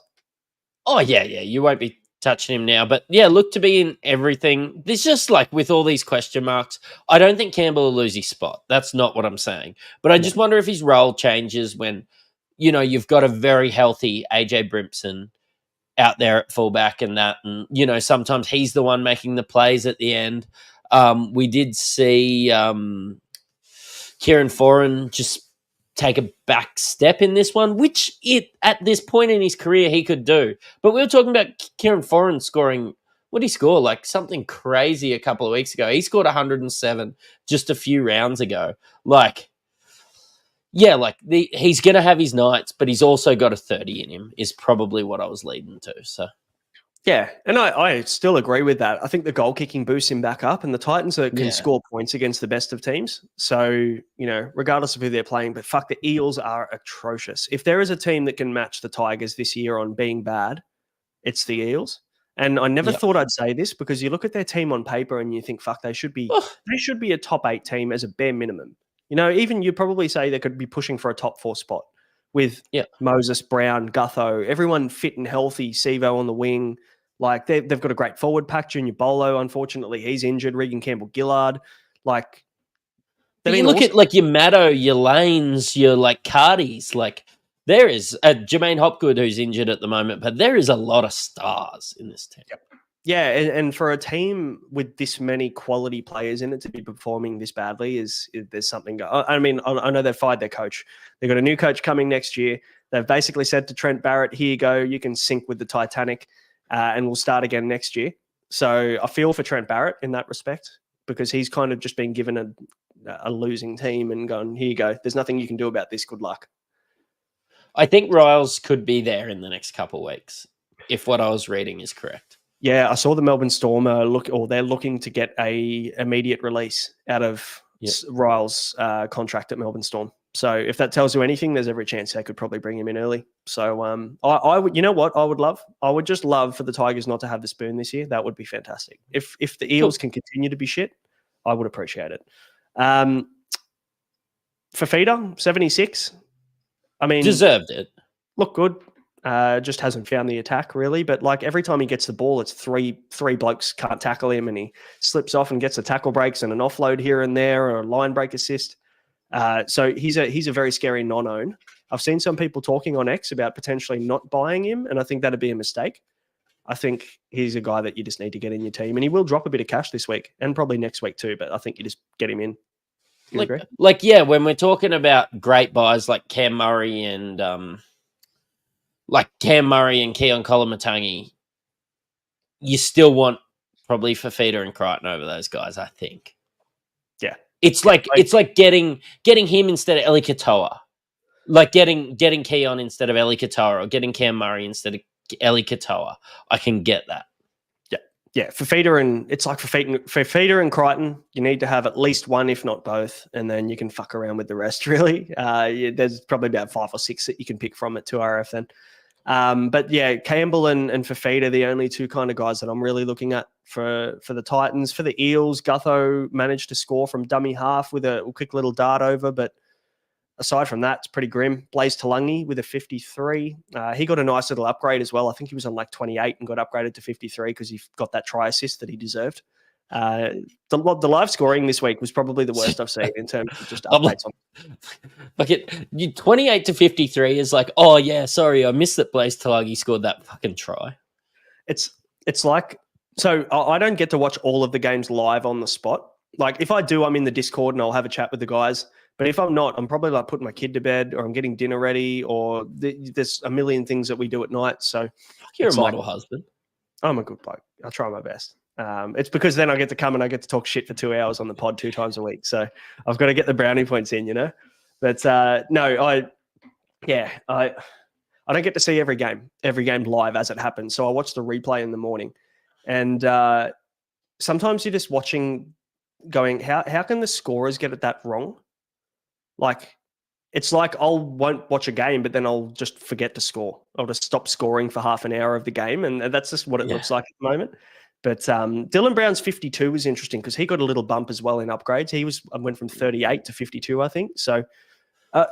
Oh, yeah. You won't be touching him now. But, yeah, look to be in everything. There's just, with all these question marks, I don't think Campbell will lose his spot. That's not what I'm saying. But I just wonder if his role changes when, you've got a very healthy AJ Brimson out there at fullback and that. And, sometimes he's the one making the plays at the end. We did see Kieran Foran just take a back step in this one, which at this point in his career he could do. But we were talking about Kieran Foran scoring. What did he score? Like something crazy a couple of weeks ago. He scored 107 just a few rounds ago. Like, yeah, like he's going to have his nights, but he's also got a 30 in him is probably what I was leading to. So, yeah, and I still agree with that. I think the goal kicking boosts him back up, and the Titans can score points against the best of teams. So, regardless of who they're playing, but fuck, the Eels are atrocious. If there is a team that can match the Tigers this year on being bad, it's the Eels. And I never thought I'd say this because you look at their team on paper and you think, fuck, they should be a top 8 team as a bare minimum. Even you probably say they could be pushing for a top 4 spot with Moses, Brown, Gutho, everyone fit and healthy, Sevo on the wing. Like they've got a great forward pack. Junior Bolo, unfortunately, he's injured. Regan Campbell-Gillard. Like, you look at like your Maddo, your Lanes, your like Cardis. Like there is Jermaine Hopgood who's injured at the moment, but there is a lot of stars in this team. Yep. Yeah, and for a team with this many quality players in it to be performing this badly is there's something. I mean, I know they've fired their coach. They've got a new coach coming next year. They've basically said to Trent Barrett, "Here you go. You can sink with the Titanic." And we'll start again next year. So I feel for Trent Barrett in that respect because he's kind of just been given a losing team and gone, here you go. There's nothing you can do about this. Good luck. I think Riles could be there in the next couple of weeks if what I was reading is correct. Yeah, I saw the Melbourne Storm they're looking to get a immediate release out of Riles' contract at Melbourne Storm. So if that tells you anything, there's every chance they could probably bring him in early. So I would, you know what I would love? I would just love for the Tigers not to have the spoon this year. That would be fantastic. If the Eels can continue to be shit, I would appreciate it. Fafita, 76. I mean, deserved it. Look good. Just hasn't found the attack really. But like every time he gets the ball, it's three blokes can't tackle him, and he slips off and gets the tackle breaks and an offload here and there or a line break assist. So he's a very scary non-own. I've seen some people talking on X about potentially not buying him, and I think that'd be a mistake. I think he's a guy that you just need to get in your team, and he will drop a bit of cash this week and probably next week too. But I think you just get him in. You agree? When we're talking about great buys like Cam Murray and Keon Kolamatangi, you still want probably Fafita and Crichton over those guys, I think. Yeah. It's like getting him instead of Eli Katoa. Like getting Keon instead of Eli Katoa or getting Cam Murray instead of Eli Katoa. I can get that. Yeah, Fafita and Crichton, you need to have at least one, if not both, and then you can fuck around with the rest, really. There's probably about 5 or 6 that you can pick from at 2RF then. But yeah, Campbell and Fafita are the only two kind of guys that I'm really looking at for the Titans. For the Eels, Gutho managed to score from dummy half with a quick little dart over, but aside from that, it's pretty grim. Blaze Talangi with a 53. He got a nice little upgrade as well. I think he was on like 28 and got upgraded to 53 because he got that try assist that he deserved. The live scoring this week was probably the worst I've seen in terms of just updates on. 28 to 53 is like, oh yeah, sorry, I missed that Blaze Talangi scored that fucking try. It's like, so I don't get to watch all of the games live on the spot. Like if I do, I'm in the Discord and I'll have a chat with the guys. But if I'm not, I'm probably like putting my kid to bed or I'm getting dinner ready or there's a million things that we do at night. So you're a model husband. I'm a good bloke. I try my best. It's because then I get to come and I get to talk shit for 2 hours on the pod 2 times a week. So I've got to get the brownie points in, you know. But no, I don't get to see every game live as it happens. So I watch the replay in the morning, and sometimes you're just watching, going, how can the scorers get it that wrong? Like, it's like won't watch a game, but then I'll just forget to score. I'll just stop scoring for half an hour of the game, and that's just what it looks like at the moment. But Dylan Brown's 52 was interesting because he got a little bump as well in upgrades. He went from 38 to 52, I think. So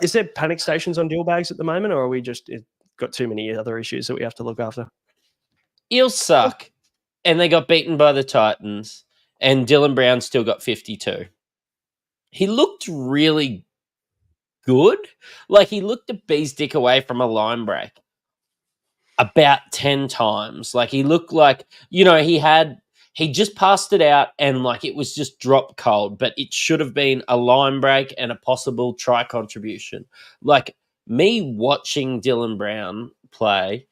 is there panic stations on deal bags at the moment, or are we just got too many other issues that we have to look after? Eels suck, and they got beaten by the Titans, and Dylan Brown still got 52. He looked really good. Like, he looked a bee's dick away from a line break about 10 times. Like, he looked like, he had he just passed it out and like it was just drop cold, but it should have been a line break and a possible try contribution. Like me watching Dylan Brown play,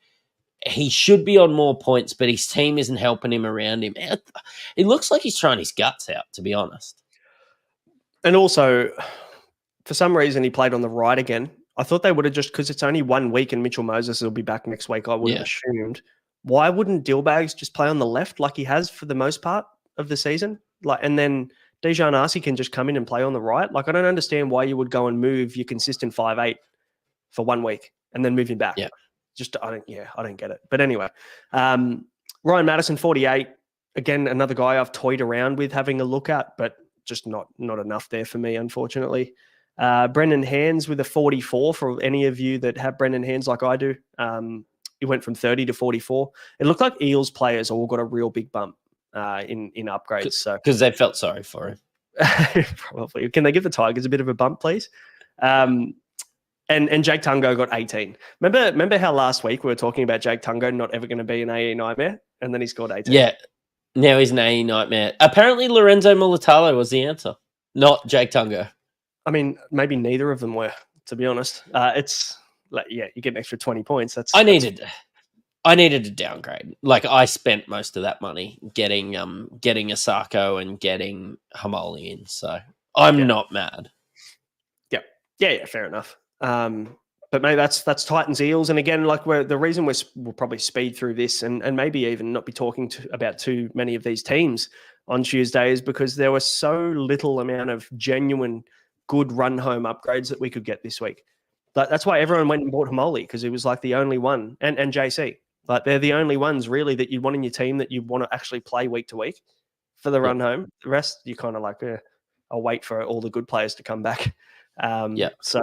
he should be on more points, but his team isn't helping him around him. It looks like he's trying his guts out, to be honest. And also, for some reason, he played on the right again. I thought they would have just, because it's only 1 week and Mitchell Moses will be back next week, I would have assumed. Why wouldn't Dillbags just play on the left like he has for the most part of the season? Like, and then Dejan Arce can just come in and play on the right. Like, I don't understand why you would go and move your consistent 5'8" for 1 week and then move him back. Yeah. Just, I don't get it. But anyway, Ryan Madison, 48. Again, another guy I've toyed around with having a look at, but just not enough there for me, unfortunately. Brendan Hands with a 44 for any of you that have Brendan Hands like I do. He went from 30 to 44. It looked like Eels players all got a real big bump in upgrades. So because they felt sorry for him. Probably. Can they give the Tigers a bit of a bump, please? And Jake Tungo got 18. Remember how last week we were talking about Jake Tungo not ever going to be an AE nightmare, and then he scored 18. Yeah, now he's an AE nightmare. Apparently, Lorenzo Mulatalo was the answer, not Jake Tungo. I mean, maybe neither of them were, to be honest. It's like, yeah, you get an extra 20 points. I needed a downgrade. Like I spent most of that money getting Asako and getting Hamoli in, so I'm not mad. Yeah, fair enough. But maybe that's Titans Eels, and again, like the reason we'll probably speed through this and maybe even not be talking about too many of these teams on Tuesday is because there was so little amount of genuine good run home upgrades that we could get this week. But that's why everyone went and bought Hamoli, because he was like the only one, and JC. Like they're the only ones really that you want in your team that you want to actually play week to week for the run home. The rest you kind of like, I'll wait for all the good players to come back. So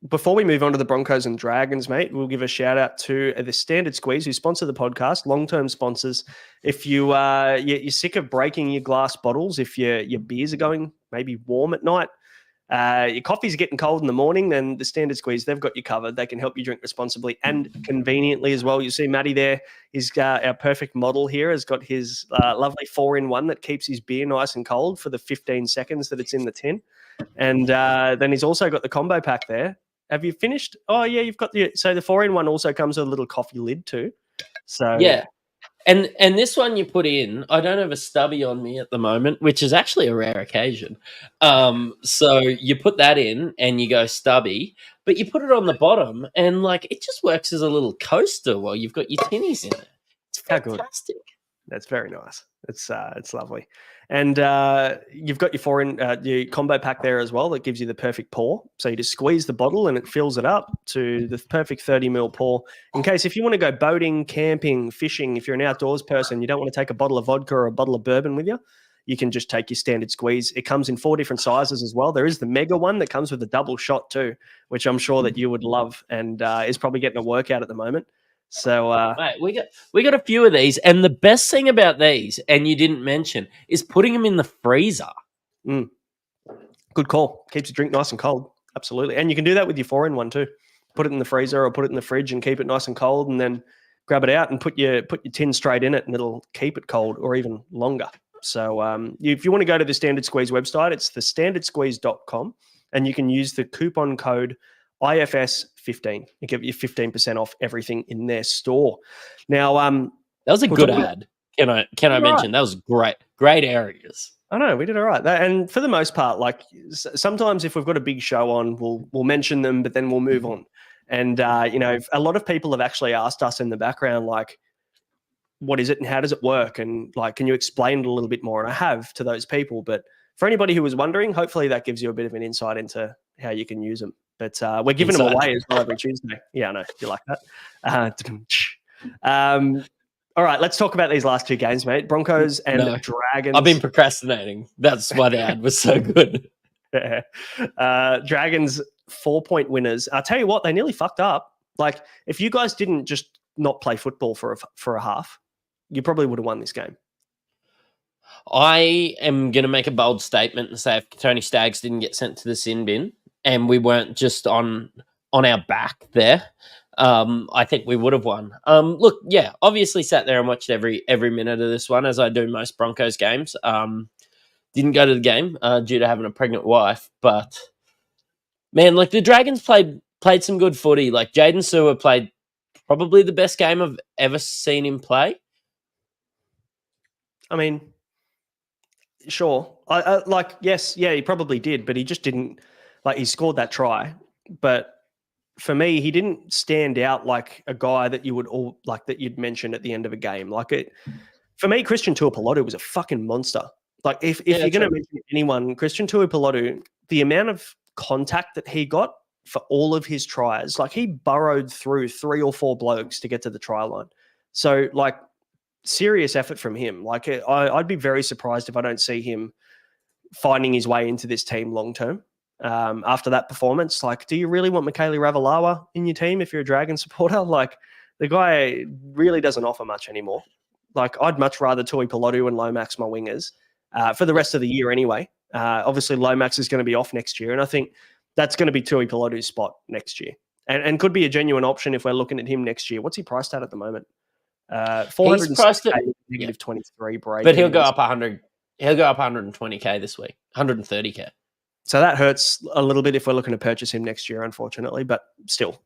before we move on to the Broncos and Dragons, mate, we'll give a shout out to the Standard Squeeze, who sponsor the podcast, long-term sponsors. If you're sick of breaking your glass bottles, if your beers are going maybe warm at night, your coffee's getting cold in the morning, then the Standard Squeeze, they've got you covered. They can help you drink responsibly and conveniently as well. You see Matty there, he's our perfect model here, has got his lovely 4-in-1 that keeps his beer nice and cold for the 15 seconds that it's in the tin. And then he's also got the combo pack there. Have you finished? Oh, yeah, you've got so the 4-in-1 also comes with a little coffee lid too. So yeah. And this one you put in, I don't have a stubby on me at the moment, which is actually a rare occasion. So you put that in and you go stubby, but you put it on the bottom and like it just works as a little coaster while you've got your tinnies in it. It's fantastic. That's very nice. It's lovely. And you've got your combo pack there as well that gives you the perfect pour. So you just squeeze the bottle and it fills it up to the perfect 30 ml pour. In case if you want to go boating, camping, fishing, if you're an outdoors person, you don't want to take a bottle of vodka or a bottle of bourbon with you, you can just take your Standard Squeeze. It comes in 4 different sizes as well. There is the mega one that comes with a double shot too, which I'm sure that you would love and is probably getting a workout at the moment. So mate, we got a few of these, and the best thing about these, and you didn't mention, is putting them in the freezer. Good call. Keeps your drink nice and cold. Absolutely. And you can do that with your 4-in-1 too. Put it in the freezer or put it in the fridge and keep it nice and cold, and then grab it out and put your tin straight in it, and it'll keep it cold or even longer. So if you want to go to the Standard Squeeze website, it's thestandardsqueeze.com, and you can use the coupon code IFS15. It gives you 15% off everything in their store. Now, that was a good ad. Can I mention that was great areas. I know we did all right. And for the most part, like sometimes if we've got a big show on, we'll mention them, but then we'll move on. And a lot of people have actually asked us in the background, like, what is it and how does it work? And like, can you explain it a little bit more? And I have to those people. But for anybody who was wondering, hopefully that gives you a bit of an insight into how you can use them. But we're giving them away as well every Tuesday. Yeah, I know. You like that? All right, let's talk about these last 2 games, mate. Broncos and Dragons. I've been procrastinating. That's why the ad was so good. Dragons 4-point winners. I'll tell you what, they nearly fucked up. Like, if you guys didn't just not play football for a half, you probably would have won this game. I am going to make a bold statement and say if Tony Staggs didn't get sent to the sin bin and we weren't just on our back there, I think we would have won. Look, yeah, obviously sat there and watched every minute of this one, as I do most Broncos games. Didn't go to the game due to having a pregnant wife, but man, like the Dragons played some good footy. Like Jaden Sewer played probably the best game I've ever seen him play. I mean, sure. Yes, yeah, he probably did, but he just didn't. Like, he scored that try, but for me, he didn't stand out like a guy that you would all like that you'd mention at the end of a game. For me, Christian Tuipulotu was a fucking monster. Like, if you're going to mention anyone, Christian Tuipulotu, the amount of contact that he got for all of his tries, like he burrowed through 3 or 4 blokes to get to the try line. So, like, serious effort from him. Like, I'd be very surprised if I don't see him finding his way into this team long term. After that performance, like, do you really want Michaeli Ravalawa in your team if you're a Dragon supporter? Like, the guy really doesn't offer much anymore. Like, I'd much rather Tuipulotu and Lomax my wingers for the rest of the year anyway. Obviously, Lomax is going to be off next year, and I think that's going to be Tuipulotu's spot next year, and could be a genuine option if we're looking at him next year. What's he priced at the moment? 400 negative 23 break, but he'll go up 100. He'll go up 120k this week, 130k. So that hurts a little bit if we're looking to purchase him next year, unfortunately. But still,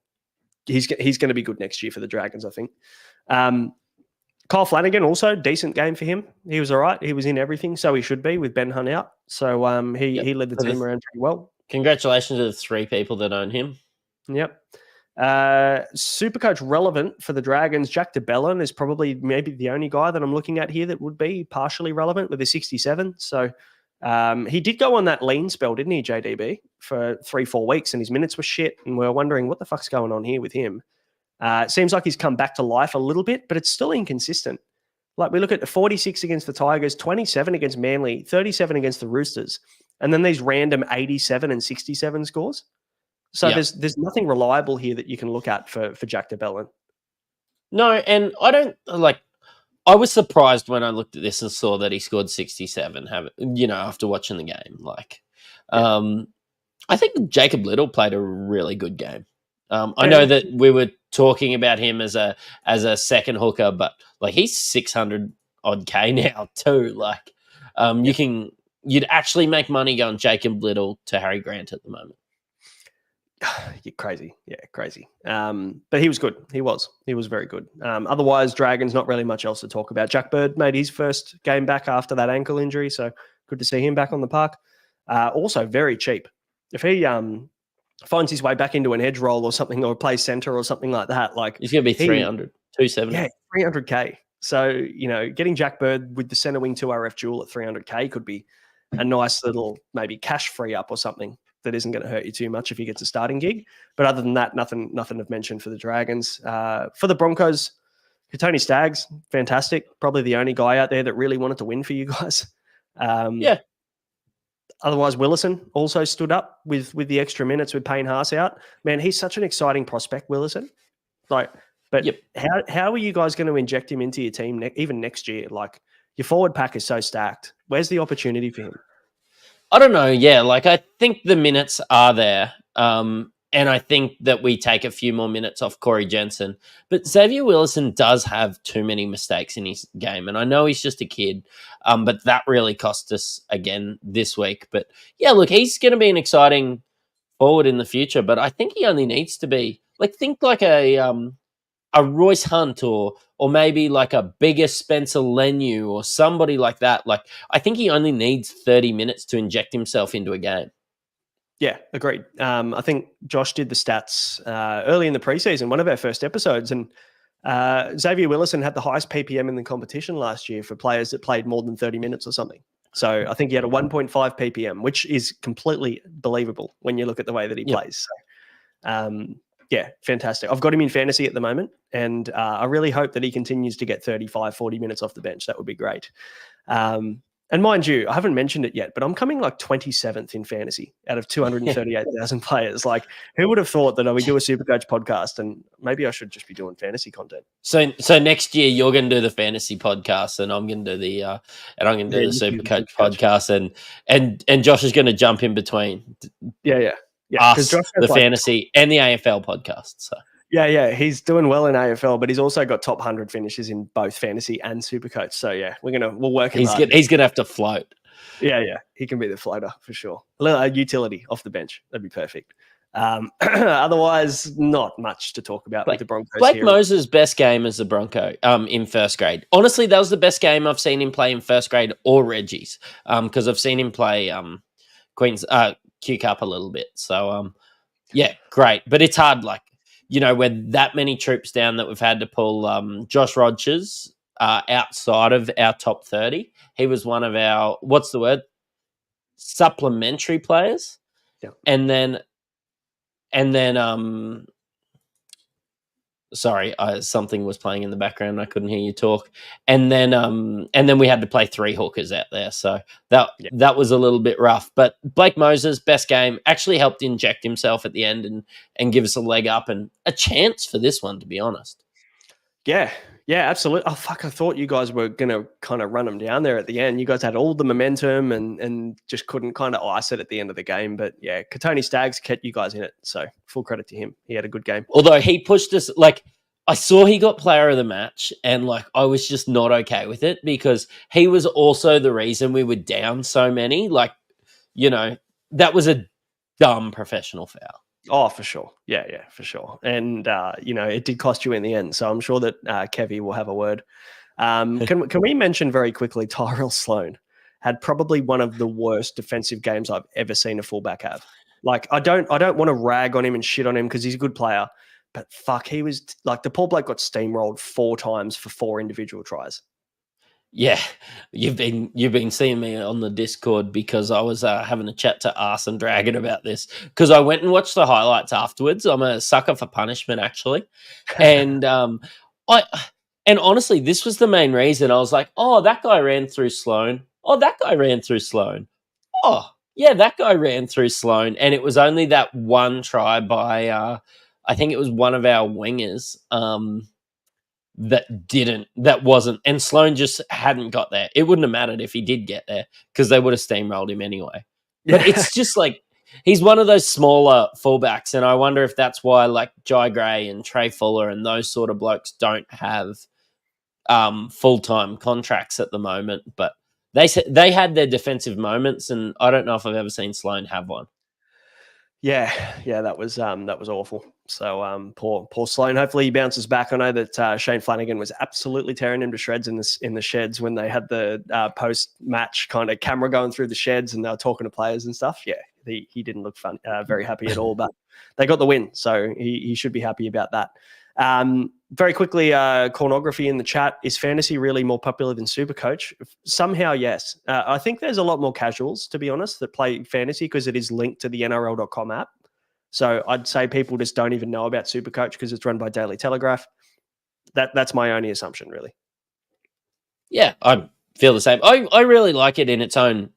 he's going to be good next year for the Dragons, I think. Kyle Flanagan, also decent game for him. He was all right. He was in everything, so he should be with Ben Hunt out. So he led the team around pretty well. Congratulations to the 3 people that own him. Yep. Supercoach relevant for the Dragons. Jack DeBellin is probably maybe the only guy that I'm looking at here that would be partially relevant with a 67. So he did go on that lean spell, didn't he, JDB, for 3-4 weeks, and his minutes were shit, and we were wondering what the fuck's going on here with him. It seems like he's come back to life a little bit, but it's still inconsistent. Like, we look at the 46 against the Tigers, 27 against Manly, 37 against the Roosters, and then these random 87 and 67 scores. So there's nothing reliable here that you can look at for Jack DeBellin. No, and I don't like. I was surprised when I looked at this and saw that he scored 67. After watching the game, I think Jacob Little played a really good game. I know that we were talking about him as a second hooker, but like he's 600 odd K now too. Like, you'd actually make money going Jacob Little to Harry Grant at the moment. You're crazy. Yeah, crazy. But he was good. He was very good. Otherwise, Dragons, not really much else to talk about. Jack Bird made his first game back after that ankle injury, so good to see him back on the park. Also very cheap. If he finds his way back into an edge role or something, or plays center or something like that, like, he's going to be 300, 270. Yeah, 300K. So, getting Jack Bird with the center wing 2RF dual at 300K could be a nice little maybe cash free up or something that isn't going to hurt you too much if he gets a starting gig. But other than that, nothing of mention for the Dragons. For the Broncos, Tony Staggs, fantastic. Probably the only guy out there that really wanted to win for you guys. Otherwise, Willison also stood up with the extra minutes with Payne Haas out. Man, he's such an exciting prospect, Willison. How are you guys going to inject him into your team even next year? Like, your forward pack is so stacked. Where's the opportunity for him? I don't know. Yeah, like I think the minutes are there. And I think that we take a few more minutes off Corey Jensen. But Xavier Willison does have too many mistakes in his game. And I know he's just a kid, but that really cost us again this week. But yeah, look, he's going to be an exciting forward in the future. But I think he only needs to be, think like a Royce Hunt or maybe like a bigger Spencer Leniu or somebody like that. Like, I think he only needs 30 minutes to inject himself into a game. Yeah, agreed. I think Josh did the stats early in the preseason, one of our first episodes, and Xavier Willison had the highest PPM in the competition last year for players that played more than 30 minutes or something. So I think he had a 1.5 PPM, which is completely believable when you look at the way that he plays. So, yeah, fantastic. I've got him in fantasy at the moment, and I really hope that he continues to get 35, 40 minutes off the bench. That would be great. And mind you, I haven't mentioned it yet, but I'm coming like 27th in fantasy out of 238,000 players. Like, who would have thought that I would do a Supercoach podcast and maybe I should just be doing fantasy content? So next year you're going to do the fantasy podcast, and I'm going to do the Supercoach podcast, and Josh is going to jump in between. Yeah. Us, the fantasy and the AFL podcast. So Yeah, he's doing well in AFL, but he's also got top 100 finishes in both fantasy and Supercoach. So yeah, we'll work him hard. He's gonna have to float. Yeah, he can be the floater for sure. A little utility off the bench, that'd be perfect. Otherwise, not much to talk about with the Broncos. Blake here. Moses' best game as a Bronco in first grade. Honestly, that was the best game I've seen him play in first grade or Reggie's because I've seen him play Queens Q Cup a little bit. So yeah, great. But it's hard, like, we're that many troops down that we've had to pull Josh Rogers outside of our top 30. He was one of our, what's the word? Supplementary players. Yeah. And then sorry, something was playing in the background. I couldn't hear you talk. And then we had to play 3 hookers out there. So that was a little bit rough. But Blake Moses, best game, actually helped inject himself at the end and give us a leg up and a chance for this one, to be honest. Yeah, absolutely. Oh, fuck, I thought you guys were going to kind of run them down there at the end. You guys had all the momentum and just couldn't kind of ice it at the end of the game. But yeah, Katoni Staggs kept you guys in it. So full credit to him. He had a good game. Although he pushed us, like, I saw he got player of the match and, like, I was just not okay with it because he was also the reason we were down so many. Like, that was a dumb professional foul. Oh, for sure. Yeah, for sure. And, it did cost you in the end. So I'm sure that Kevy will have a word. Can we mention very quickly Tyrell Sloan had probably one of the worst defensive games I've ever seen a fullback have. Like, I don't want to rag on him and shit on him because he's a good player. But fuck, he was like the poor bloke got steamrolled 4 times for 4 individual tries. Yeah, you've been seeing me on the Discord because I was having a chat to Arson Dragon about this because I went and watched the highlights afterwards. I'm a sucker for punishment, actually, and honestly, this was the main reason. I was like, oh, that guy ran through Sloan. Oh, that guy ran through Sloan. Oh, yeah, that guy ran through Sloan, and it was only that one try by I think it was one of our wingers. That wasn't, and Sloan just hadn't got there. It wouldn't have mattered if he did get there because they would have steamrolled him anyway. But it's just like he's one of those smaller fullbacks, and I wonder if that's why like Jai Gray and Trey Fuller and those sort of blokes don't have full-time contracts at the moment. But they had their defensive moments, and I don't know if I've ever seen Sloan have one. Yeah, that was awful. So poor Sloan. Hopefully he bounces back. I know that Shane Flanagan was absolutely tearing him to shreds in the sheds when they had the post-match kind of camera going through the sheds and they were talking to players and stuff. Yeah, he didn't look very happy at all, but they got the win, so he should be happy about that. Very quickly, cornography in the chat. Is fantasy really more popular than Supercoach? Somehow, yes. I think there's a lot more casuals, to be honest, that play fantasy because it is linked to the NRL.com app. So I'd say people just don't even know about Supercoach because it's run by Daily Telegraph. That's my only assumption, really. Yeah, I feel the same. I really like it in its own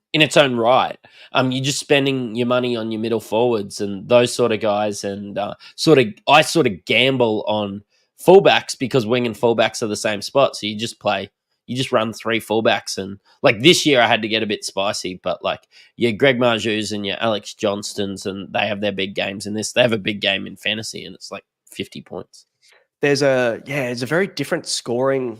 right. You're just spending your money on your middle forwards and those sort of guys, and I sort of gamble on fullbacks because wing and fullbacks are the same spot. So you just run 3 fullbacks, and like this year I had to get a bit spicy, but like your Greg Marjus and your Alex Johnstons, and they have their big games in this. They have a big game in fantasy, and it's like 50 points. It's a very different scoring,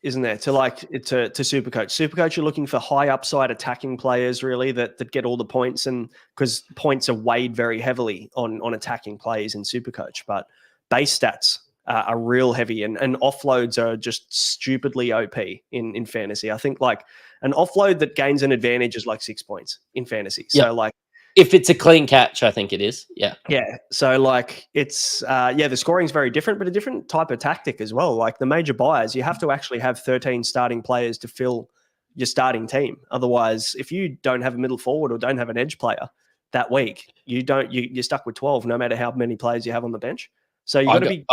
isn't there, to Supercoach. Supercoach, you're looking for high upside attacking players, really, that get all the points, and because points are weighed very heavily on attacking plays in Supercoach. But base stats are real heavy, and offloads are just stupidly OP in fantasy. I think like an offload that gains an advantage is like 6 points in fantasy. So like if it's a clean catch, I think it is. Yeah. So like it's the scoring is very different, but a different type of tactic as well. Like the major buys, you have to actually have 13 starting players to fill your starting team. Otherwise, if you don't have a middle forward or don't have an edge player that week, you're stuck with 12, no matter how many players you have on the bench. So you got to be.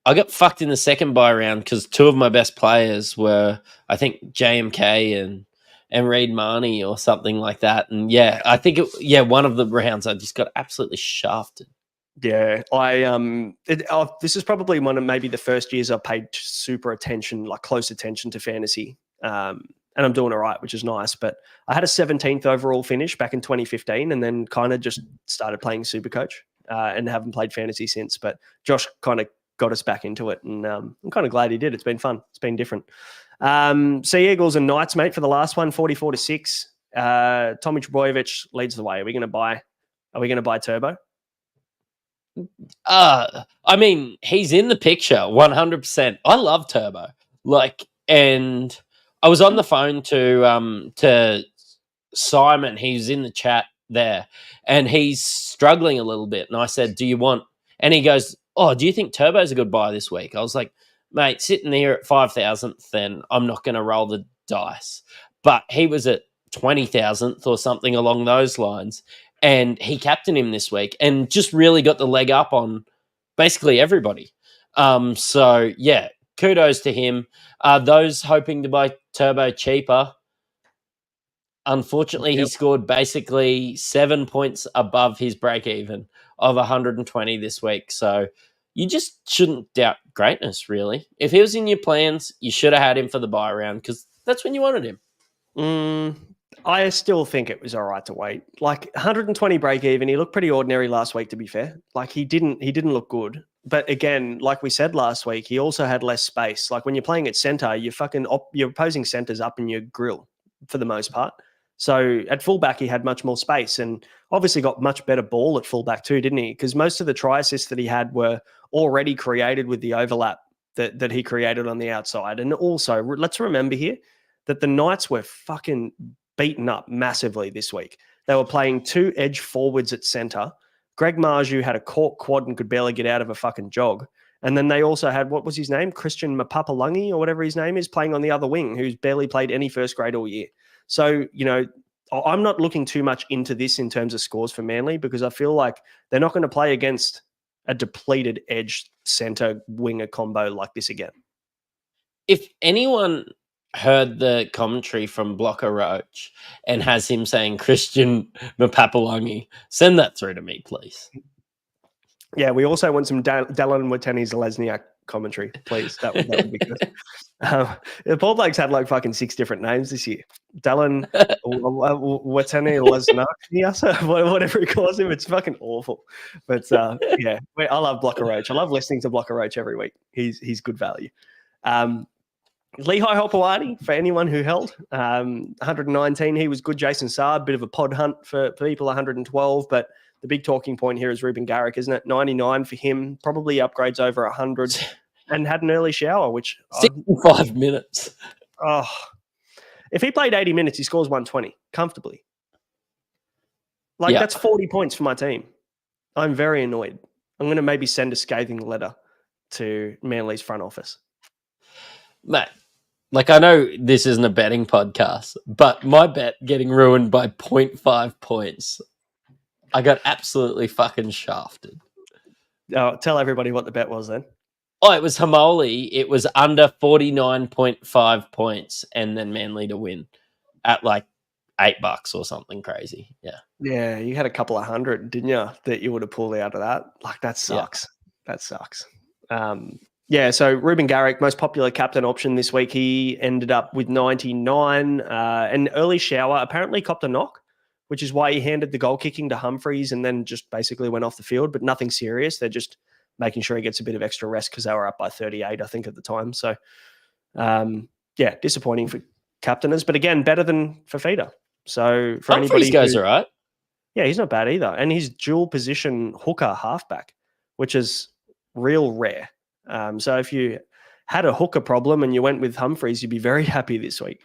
I got fucked in the second buy round because 2 of my best players were, I think, JMK and Reid Marnie or something like that. And yeah, I think one of the rounds I just got absolutely shafted. Yeah, this is probably one of maybe the first years I paid super attention, like close attention to fantasy. And I'm doing all right, which is nice. But I had a 17th overall finish back in 2015 and then kind of just started playing Supercoach. and haven't played fantasy since. But Josh kind of got us back into it, and I'm kind of glad he did. It's been fun. It's been different. Sea Eagles and Knights, mate, for the last one, 44-6. Tommy Trbojevic leads the way. Are we going to buy Turbo? I mean, he's in the picture 100%. I love Turbo. And I was on the phone to Simon. He's in the chat there, and he's struggling a little bit. And I said, "Do you want?" And he goes, "Oh, do you think Turbo's a good buy this week?" I was like, "Mate, sitting here at 5,000th, then I'm not going to roll the dice." But he was at 20,000th or something along those lines, and he captained him this week and just really got the leg up on basically everybody. So yeah, kudos to him. Those hoping to buy Turbo cheaper, unfortunately, he scored basically 7 points above his break even of 120 this week. So you just shouldn't doubt greatness, really. If he was in your plans, you should have had him for the buy round because that's when you wanted him. I still think it was all right to wait. 120 break even. He looked pretty ordinary last week, to be fair. He didn't look good. But again, like we said last week, he also had less space. When you're playing at center, your opposing center's up in your grill for the most part. So at fullback, he had much more space and obviously got much better ball at fullback too, didn't he? Because most of the try assists that he had were already created with the overlap that he created on the outside. And also, let's remember here that the Knights were fucking beaten up massively this week. They were playing 2 edge forwards at center. Greg Marju had a caught quad and could barely get out of a fucking jog. And then they also had, what was his name? Christian Mapapalungi or whatever his name is, playing on the other wing, who's barely played any first grade all year. So, I'm not looking too much into this in terms of scores for Manly because I feel like they're not going to play against a depleted edge center winger combo like this again. If anyone heard the commentary from Blocker Roach and has him saying Christian Mapapalungi, send that through to me, please. Yeah, we also want some Dallin Watene-Zelezniak commentary, please. That would be good. The Paul Blake's had fucking 6 different names this year. Dallin Watene-Zelezniak, whatever he calls him. It's fucking awful. But yeah, I love Blocker Roach. I love listening to Blocker Roach every week. He's good value. Lehigh Hopewadi, for anyone who held, 119. He was good. Jason Saab, bit of a pod hunt for people, 112. But the big talking point here is Ruben Garrick, isn't it? 99 for him, probably upgrades over 100, and had an early shower, which 65 minutes. Oh, if he played 80 minutes, he scores 120 comfortably. That's 40 points for my team. I'm very annoyed. I'm going to maybe send a scathing letter to Manly's front office. Mate, I know this isn't a betting podcast, but my bet getting ruined by 0.5 points, I got absolutely fucking shafted. Oh, tell everybody what the bet was then. Oh, it was Hamoli. It was under 49.5 points and then Manly to win at $8 or something crazy. Yeah. Yeah, you had a couple of hundred, didn't you, that you would have pulled out of that? That sucks. Yeah. That sucks. Yeah, so Ruben Garrick, most popular captain option this week. He ended up with 99. An early shower, apparently copped a knock, which is why he handed the goal kicking to Humphreys and then just basically went off the field, but nothing serious. They're just making sure he gets a bit of extra rest because they were up by 38, I think, at the time. So, yeah, disappointing for captainers, but again, better than Fafita. So for Humphreys goes all right. Yeah, he's not bad either. And he's dual position hooker halfback, which is real rare. So if you had a hooker problem and you went with Humphreys, you'd be very happy this week.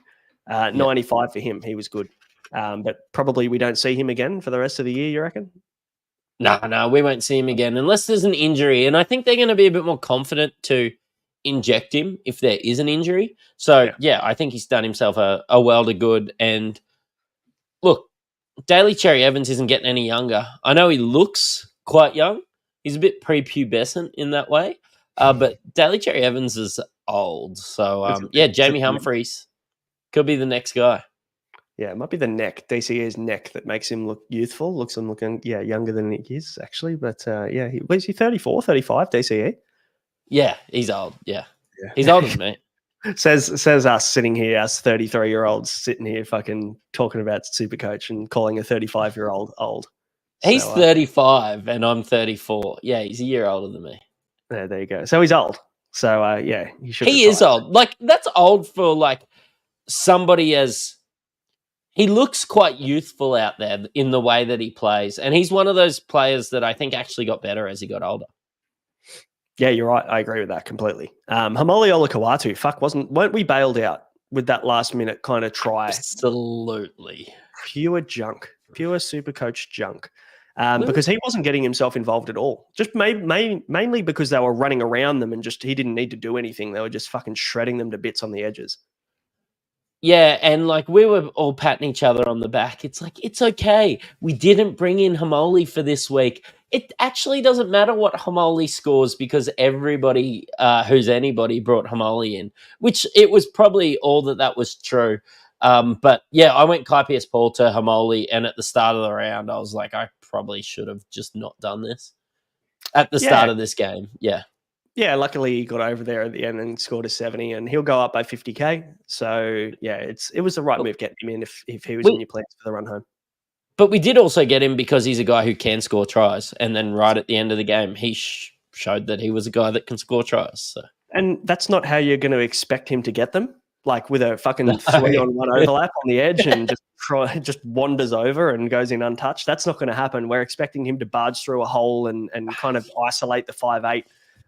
95 for him. He was good. But probably we don't see him again for the rest of the year, you reckon? No, we won't see him again unless there's an injury. And I think they're going to be a bit more confident to inject him if there is an injury. So, yeah I think he's done himself a world of good. And look, Daly Cherry Evans isn't getting any younger. I know he looks quite young. He's a bit prepubescent in that way. But Daly Cherry Evans is old. So, Jamie Humphreys could be the next guy. Yeah, it might be the neck, DCE's neck, that makes him look youthful. Looks him looking, younger than he is, actually. But, was he 34, 35, DCE? Yeah, he's old. Yeah. He's older than me. Says us sitting here, us 33-year-olds sitting here fucking talking about Supercoach and calling a 35-year-old old. He's So, 35 and I'm 34. Yeah, he's a year older than me. there you go. So he's old. So yeah, he should. He is old. Like, that's old for like somebody as he looks quite youthful out there in the way that he plays. And he's one of those players that I think actually got better as he got older. Yeah, you're right. I agree with that completely. Hamoli Olakawatu, weren't we bailed out with that last minute kind of try? Absolutely. Pure junk, pure super coach junk. Because he wasn't getting himself involved at all. Just mainly because they were running around them and just he didn't need to do anything. They were just fucking shredding them to bits on the edges. Yeah, and like we were all patting each other on the back. It's like, it's okay. We didn't bring in Hamoli for this week. It actually doesn't matter what Hamoli scores because everybody who's anybody brought Hamoli in, which it was probably all that was true. But yeah, I went Kai Pearce-Paul to Hamoli, and at the start of the round, I was like, I probably should have just not done this at the start of this game. Yeah. Yeah, luckily he got over there at the end and scored a 70, and he'll go up by 50K. So yeah, it was the right move getting him in if he was in your plans for the run home. But we did also get him because he's a guy who can score tries, and then right at the end of the game, he showed that he was a guy that can score tries. So. And that's not how you're going to expect him to get them, like with a fucking 3-on-1 overlap on the edge and just wanders over and goes in untouched. That's not going to happen. We're expecting him to barge through a hole and kind of isolate the 5'8".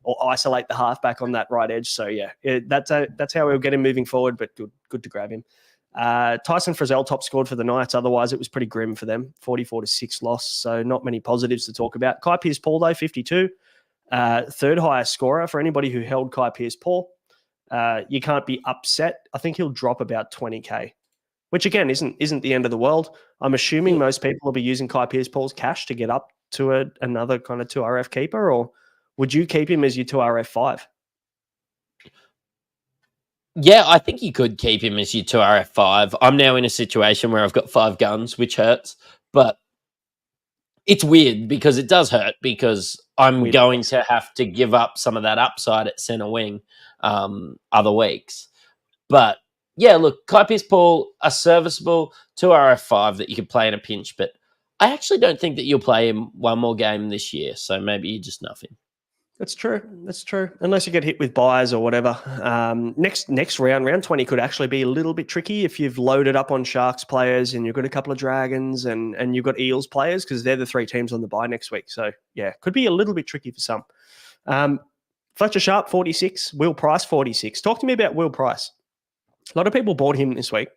Or isolate the halfback on that right edge. So yeah, that's how we'll get him moving forward. But good to grab him. Tyson Frizzell top scored for the Knights. Otherwise, it was pretty grim for them. 44-6 loss. So not many positives to talk about. Kai Pearce-Paul though, 52, third highest scorer for anybody who held Kai Pearce-Paul. You can't be upset. I think he'll drop about 20K, which again isn't the end of the world. I'm assuming most people will be using Kai Pearce-Paul's cash to get up to another kind of 2RF keeper, or would you keep him as your 2RF5? Yeah, I think you could keep him as your 2RF5. I'm now in a situation where I've got 5 guns, which hurts, but it's weird because it does hurt because I'm going to have to give up some of that upside at centre wing other weeks. But yeah, look, Kai Pearce-Paul, a serviceable 2RF5 that you could play in a pinch, but I actually don't think that you'll play him one more game this year, so maybe you just nuff him. That's true. Unless you get hit with buys or whatever. Next round 20 could actually be a little bit tricky if you've loaded up on Sharks players and you've got a couple of Dragons and you've got Eels players because they're the 3 teams on the bye next week. So yeah, could be a little bit tricky for some. Fletcher Sharp 46, Will Price 46. Talk to me about Will Price. A lot of people bought him this week.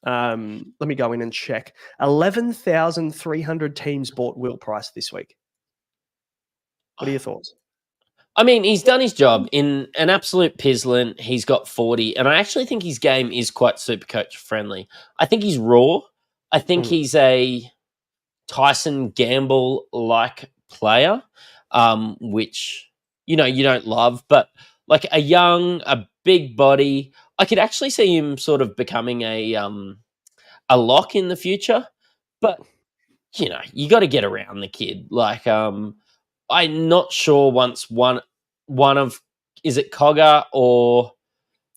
Let me go in and check. 11,300 teams bought Will Price this week. What are your thoughts? I mean, he's done his job in an absolute pizzlin. He's got 40, and I actually think his game is quite Supercoach friendly. I think he's raw. I think he's a Tyson Gamble-like player, which, you don't love, but like a big body. I could actually see him sort of becoming a lock in the future, but, you got to get around the kid. Like, I'm not sure once one of is it Cogger or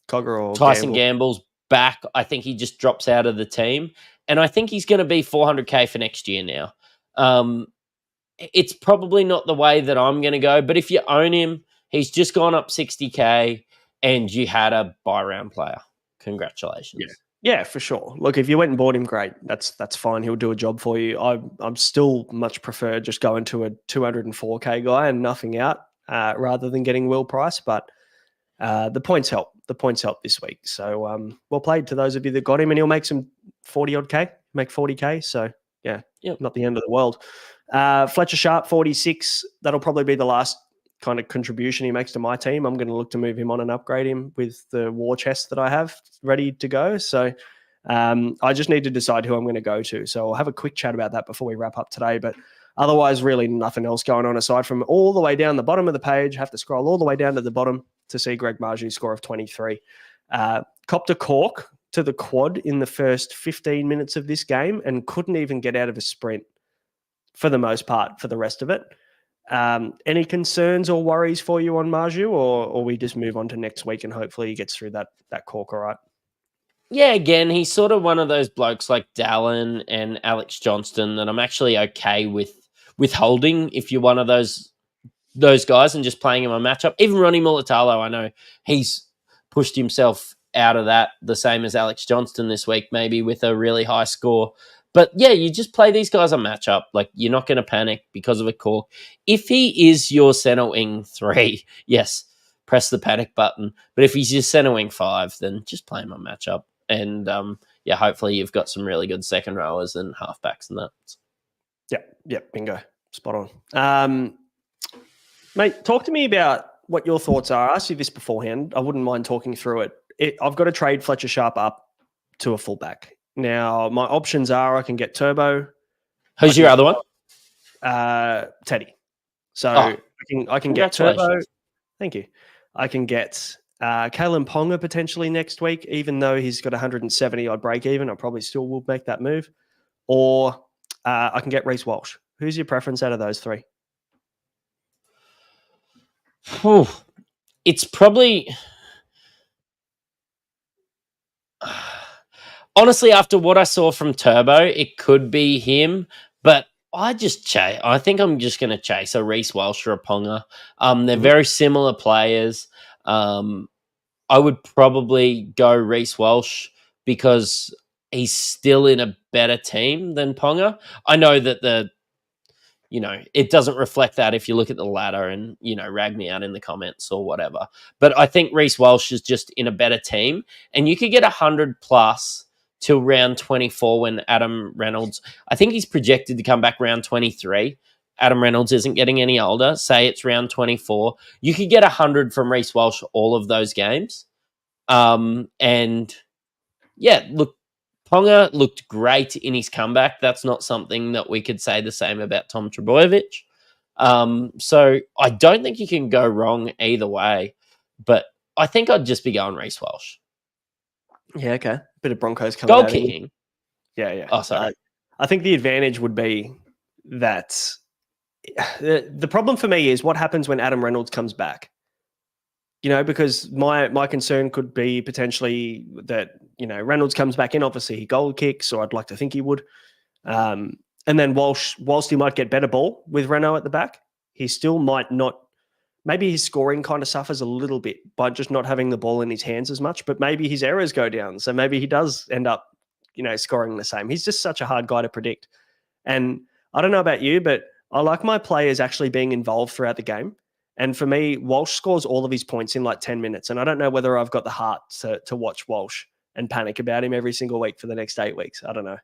Tyson Gamble's back. I think he just drops out of the team, and I think he's going to be 400K for next year now. It's probably not the way that I'm going to go, but if you own him, he's just gone up 60K, and you had a buy round player. Congratulations. Yeah, for sure. Look, if you went and bought him, great. That's fine. He'll do a job for you. I'm still much prefer just going to a 204K guy and nothing out rather than getting Will Price. But the points help. The points help this week. So well played to those of you that got him, and he'll make some 40-odd K, make 40K. So yeah, not the end of the world. Fletcher Sharp, 46. That'll probably be the last kind of contribution he makes to my team. I'm going to look to move him on and upgrade him with the war chest that I have ready to go. So I just need to decide who I'm going to go to. So I'll have a quick chat about that before we wrap up today. But otherwise, really nothing else going on aside from all the way down the bottom of the page. Have to scroll all the way down to the bottom to see Greg Marju's score of 23. Copped a cork to the quad in the first 15 minutes of this game and couldn't even get out of a sprint for the most part for the rest of it. Any concerns or worries for you on Marju, or we just move on to next week and hopefully he gets through that cork all right? Yeah, again, he's sort of one of those blokes like Dallin and Alex Johnston that I'm actually okay with withholding if you're one of those guys and just playing him on matchup. Even Ronnie Mulatalo, I know he's pushed himself out of that the same as Alex Johnston this week, maybe with a really high score. But yeah, you just play these guys on matchup. Like, you're not going to panic because of a cork. If he is your center wing 3, yes, press the panic button. But if he's your center wing 5, then just play him on matchup. And yeah, hopefully you've got some really good second rowers and halfbacks and that. Yeah, bingo. Spot on. Mate, talk to me about what your thoughts are. I asked you this beforehand. I wouldn't mind talking through it. I've got to trade Fletcher Sharp up to a fullback. Now, my options are I can get Turbo. Who's your other one? Teddy. So I can get Turbo. Thank you. I can get Kalen Ponga potentially next week, even though he's got 170 odd break even. I probably still will make that move. Or I can get Reece Walsh. Who's your preference out of those 3? It's probably... Honestly, after what I saw from Turbo, it could be him, but I think I'm just going to chase a Reece Walsh or a Ponga. They're very similar players. I would probably go Reece Walsh because he's still in a better team than Ponga. I know that it doesn't reflect that if you look at the ladder and, rag me out in the comments or whatever. But I think Reece Walsh is just in a better team, and you could get 100 plus till round 24 when Adam Reynolds, I think he's projected to come back round 23. Adam Reynolds isn't getting any older. Say it's round 24. You could get 100 from Reece Walsh all of those games. And yeah, look, Ponga looked great in his comeback. That's not something that we could say the same about Tom Trbojevic. So I don't think you can go wrong either way, but I think I'd just be going Reece Walsh. Yeah, okay. Bit of Broncos coming goal out. Kicking. Yeah. Oh, sorry. I think the advantage would be that the problem for me is what happens when Adam Reynolds comes back. Because my concern could be potentially that, Reynolds comes back in, obviously he goal kicks, or I'd like to think he would. And then whilst he might get better ball with Renault at the back, he still might not. Maybe his scoring kind of suffers a little bit by just not having the ball in his hands as much, but maybe his errors go down. So maybe he does end up, scoring the same. He's just such a hard guy to predict. And I don't know about you, but I like my players actually being involved throughout the game. And for me, Walsh scores all of his points in like 10 minutes. And I don't know whether I've got the heart to watch Walsh and panic about him every single week for the next 8 weeks. I don't know.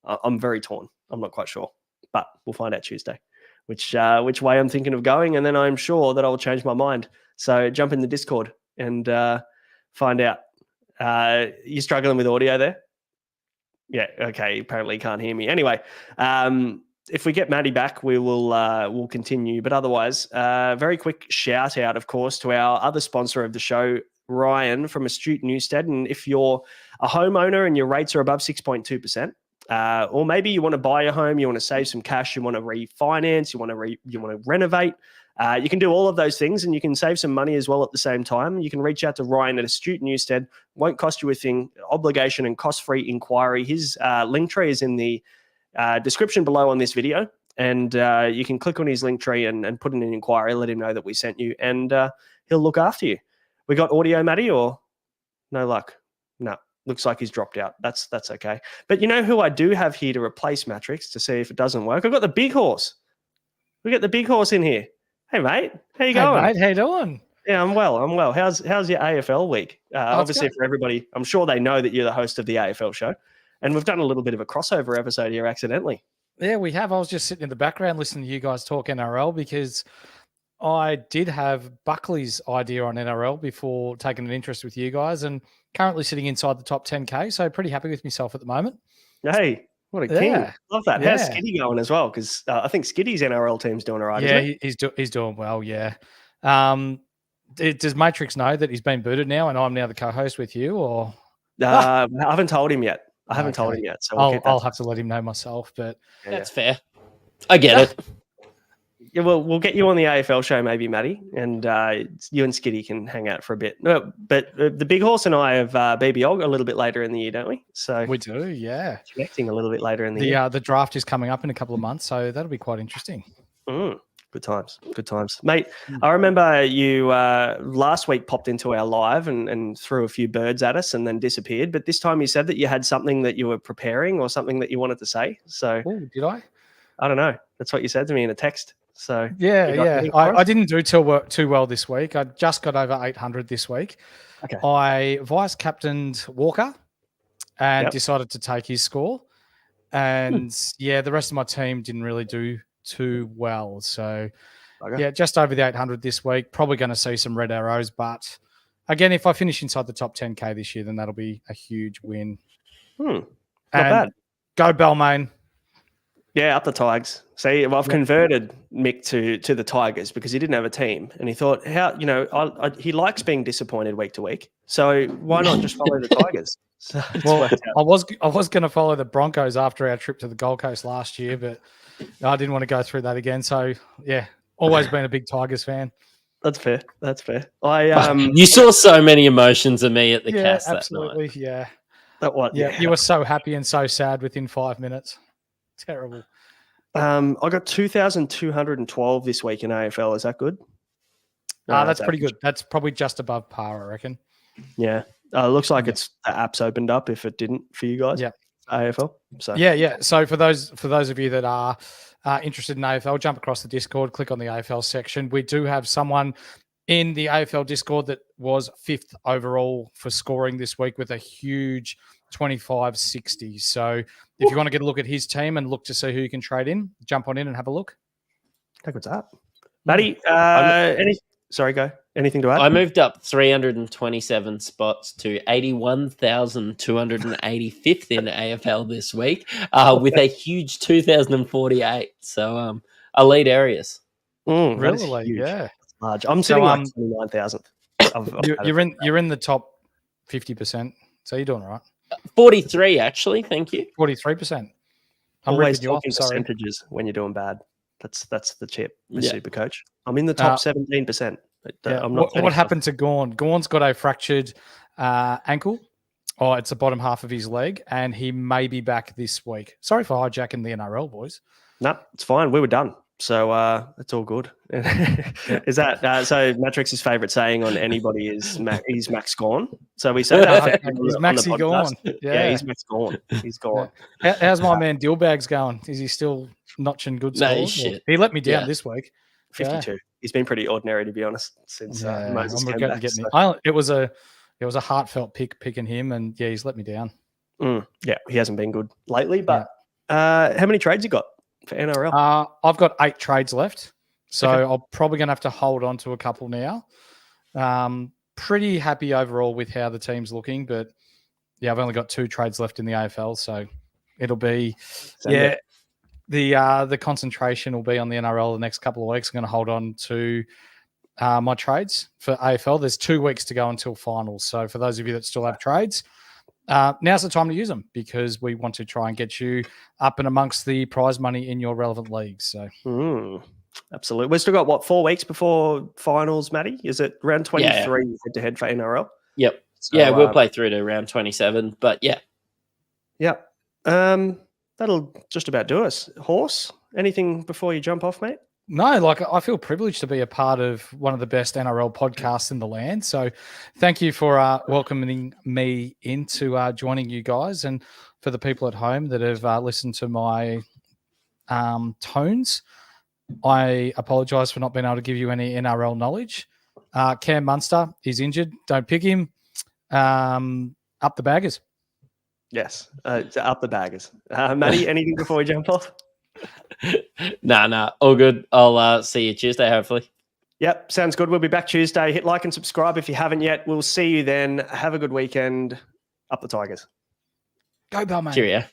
I'm very torn. I'm not quite sure. But we'll find out Tuesday which way I'm thinking of going. And then I'm sure that I'll change my mind. So jump in the Discord and find out. You struggling with audio there? Yeah, okay. Apparently you can't hear me. Anyway, if we get Maddie back, we'll continue. But otherwise, very quick shout out, of course, to our other sponsor of the show, Ryan from Astute Newstead. And if you're a homeowner and your rates are above 6.2%, or maybe you want to buy a home, you want to save some cash, you want to refinance, you want to renovate, you can do all of those things, and you can save some money as well at the same time. You can reach out to Ryan at Astute Newstead. Won't cost you a thing. Obligation and cost-free inquiry. His link tree is in the description below on this video, and you can click on his link tree and put in an inquiry, let him know that we sent you, and he'll look after you. We got audio, Matty, or no luck? No, looks like he's dropped out. That's okay. But you know who I do have here to replace Mattrix to see if it doesn't work? I've got the big horse. We got the big horse in here. Hey, mate. How you going? Hey, mate. How you doing? Yeah, I'm well. How's your AFL week? Obviously, for everybody, I'm sure they know that you're the host of the AFL show. And we've done a little bit of a crossover episode here accidentally. Yeah, we have. I was just sitting in the background listening to you guys talk NRL because I did have Buckley's idea on NRL before taking an interest with you guys, and currently sitting inside the top 10K. So pretty happy with myself at the moment. Hey, what a king. Love that. Yeah. How's Skiddy going as well? Because I think Skiddy's NRL team's doing all right. Yeah, he's doing well, yeah. Does Matrix know that he's been booted now and I'm now the co-host with you? Or I haven't told him yet. Told him yet. So I'll have to let him know myself. But that's fair. I get it. Yeah, well, we'll get you on the AFL show, maybe, Matty, and you and Skitty can hang out for a bit. No, but the big horse and I have BBL a little bit later in the year, don't we? So We do, yeah. connecting a little bit later in the year. The draft is coming up in a couple of months, so that'll be quite interesting. Good times, mate. I remember you last week popped into our live and threw a few birds at us and then disappeared. But this time you said that you had something that you were preparing or something that you wanted to say. So Did I? I don't know. That's what you said to me in a text. So yeah. I didn't do too well this week. I just got over 800 this week. Okay. I vice captained Walker and decided to take his score. And the rest of my team didn't really do too well. So just over the 800 this week. Probably going to see some red arrows, but again, if I finish inside the top 10K this year, then that'll be a huge win. Not bad. Go Balmain. Yeah, up the Tigers. See, I've converted Mick to the Tigers because he didn't have a team, and he thought, he likes being disappointed week to week. So why not just follow the Tigers? So I was going to follow the Broncos after our trip to the Gold Coast last year, but I didn't want to go through that again. So always been a big Tigers fan. That's fair. You saw so many emotions of me at the cast absolutely, that night. Yeah. You were so happy and so sad within 5 minutes. Terrible. I got 2,212 this week in AFL. Is that good? That's pretty good. That's probably just above par, I reckon. Yeah. Looks like the app's opened up if it didn't for you guys. Yeah. AFL. So So for those of you that are interested in AFL, jump across the Discord, click on the AFL section. We do have someone in the AFL Discord that was 5th overall for scoring this week with a huge 25-60. So if you want to get a look at his team and look to see who you can trade in, jump on in and have a look. Take what's up. Matty, sorry, go. Anything to add? I moved up 327 spots to 81,285th in AFL this week with a huge 2,048. So elite areas. Really? Yeah. Large. I'm sitting like 29,000th. You're in the top 50%. So you're doing all right. 43, actually. Thank you. 43%. I'm always ripping you off. talking Sorry. percentages when you're doing bad. That's the chip, Supercoach. I'm in the top 17%. I'm not. What happened to Gawn? Gawn's got a fractured ankle. Oh, it's the bottom half of his leg, and he may be back this week. Sorry for hijacking the NRL, boys. No, it's fine. We were done. So it's all good. Is that so? Matrix's favourite saying on anybody is he's Max gone. So we say that he's Maxi gone. Yeah, he's Max gone. He's gone. How's my man Dillbags going? Is he still notching good scores? No, shit. He let me down this week. 52. Yeah. He's been pretty ordinary, to be honest, since Moses came back. It was a heartfelt picking him, and he's let me down. Yeah, he hasn't been good lately. But how many trades you got for NRL? I've got 8 trades left, so I'm probably going to have to hold on to a couple now. Pretty happy overall with how the team's looking, but I've only got 2 trades left in the AFL, so it'll be the concentration will be on the NRL the next couple of weeks. I'm going to hold on to my trades for AFL. There's 2 weeks to go until finals, so for those of you that still have trades, now's the time to use them because we want to try and get you up and amongst the prize money in your relevant leagues. So, absolutely. We've still got 4 weeks before finals, Matty? Is it round 23 head to head for NRL? Yep. So, we'll play through to round 27, but that'll just about do us. Horse, anything before you jump off, mate? No, I feel privileged to be a part of one of the best NRL podcasts in the land. So thank you for welcoming me into joining you guys. And for the people at home that have listened to my tones, I apologise for not being able to give you any NRL knowledge. Cam Munster is injured. Don't pick him. Up the baggers. Yes, up the baggers. Matty, anything before we jump off? Nah, all good. I'll see you Tuesday, hopefully. Yep, sounds good. We'll be back Tuesday. Hit like and subscribe if you haven't yet. We'll see you then. Have a good weekend. Up the Tigers. Go Balmain. Cheerio.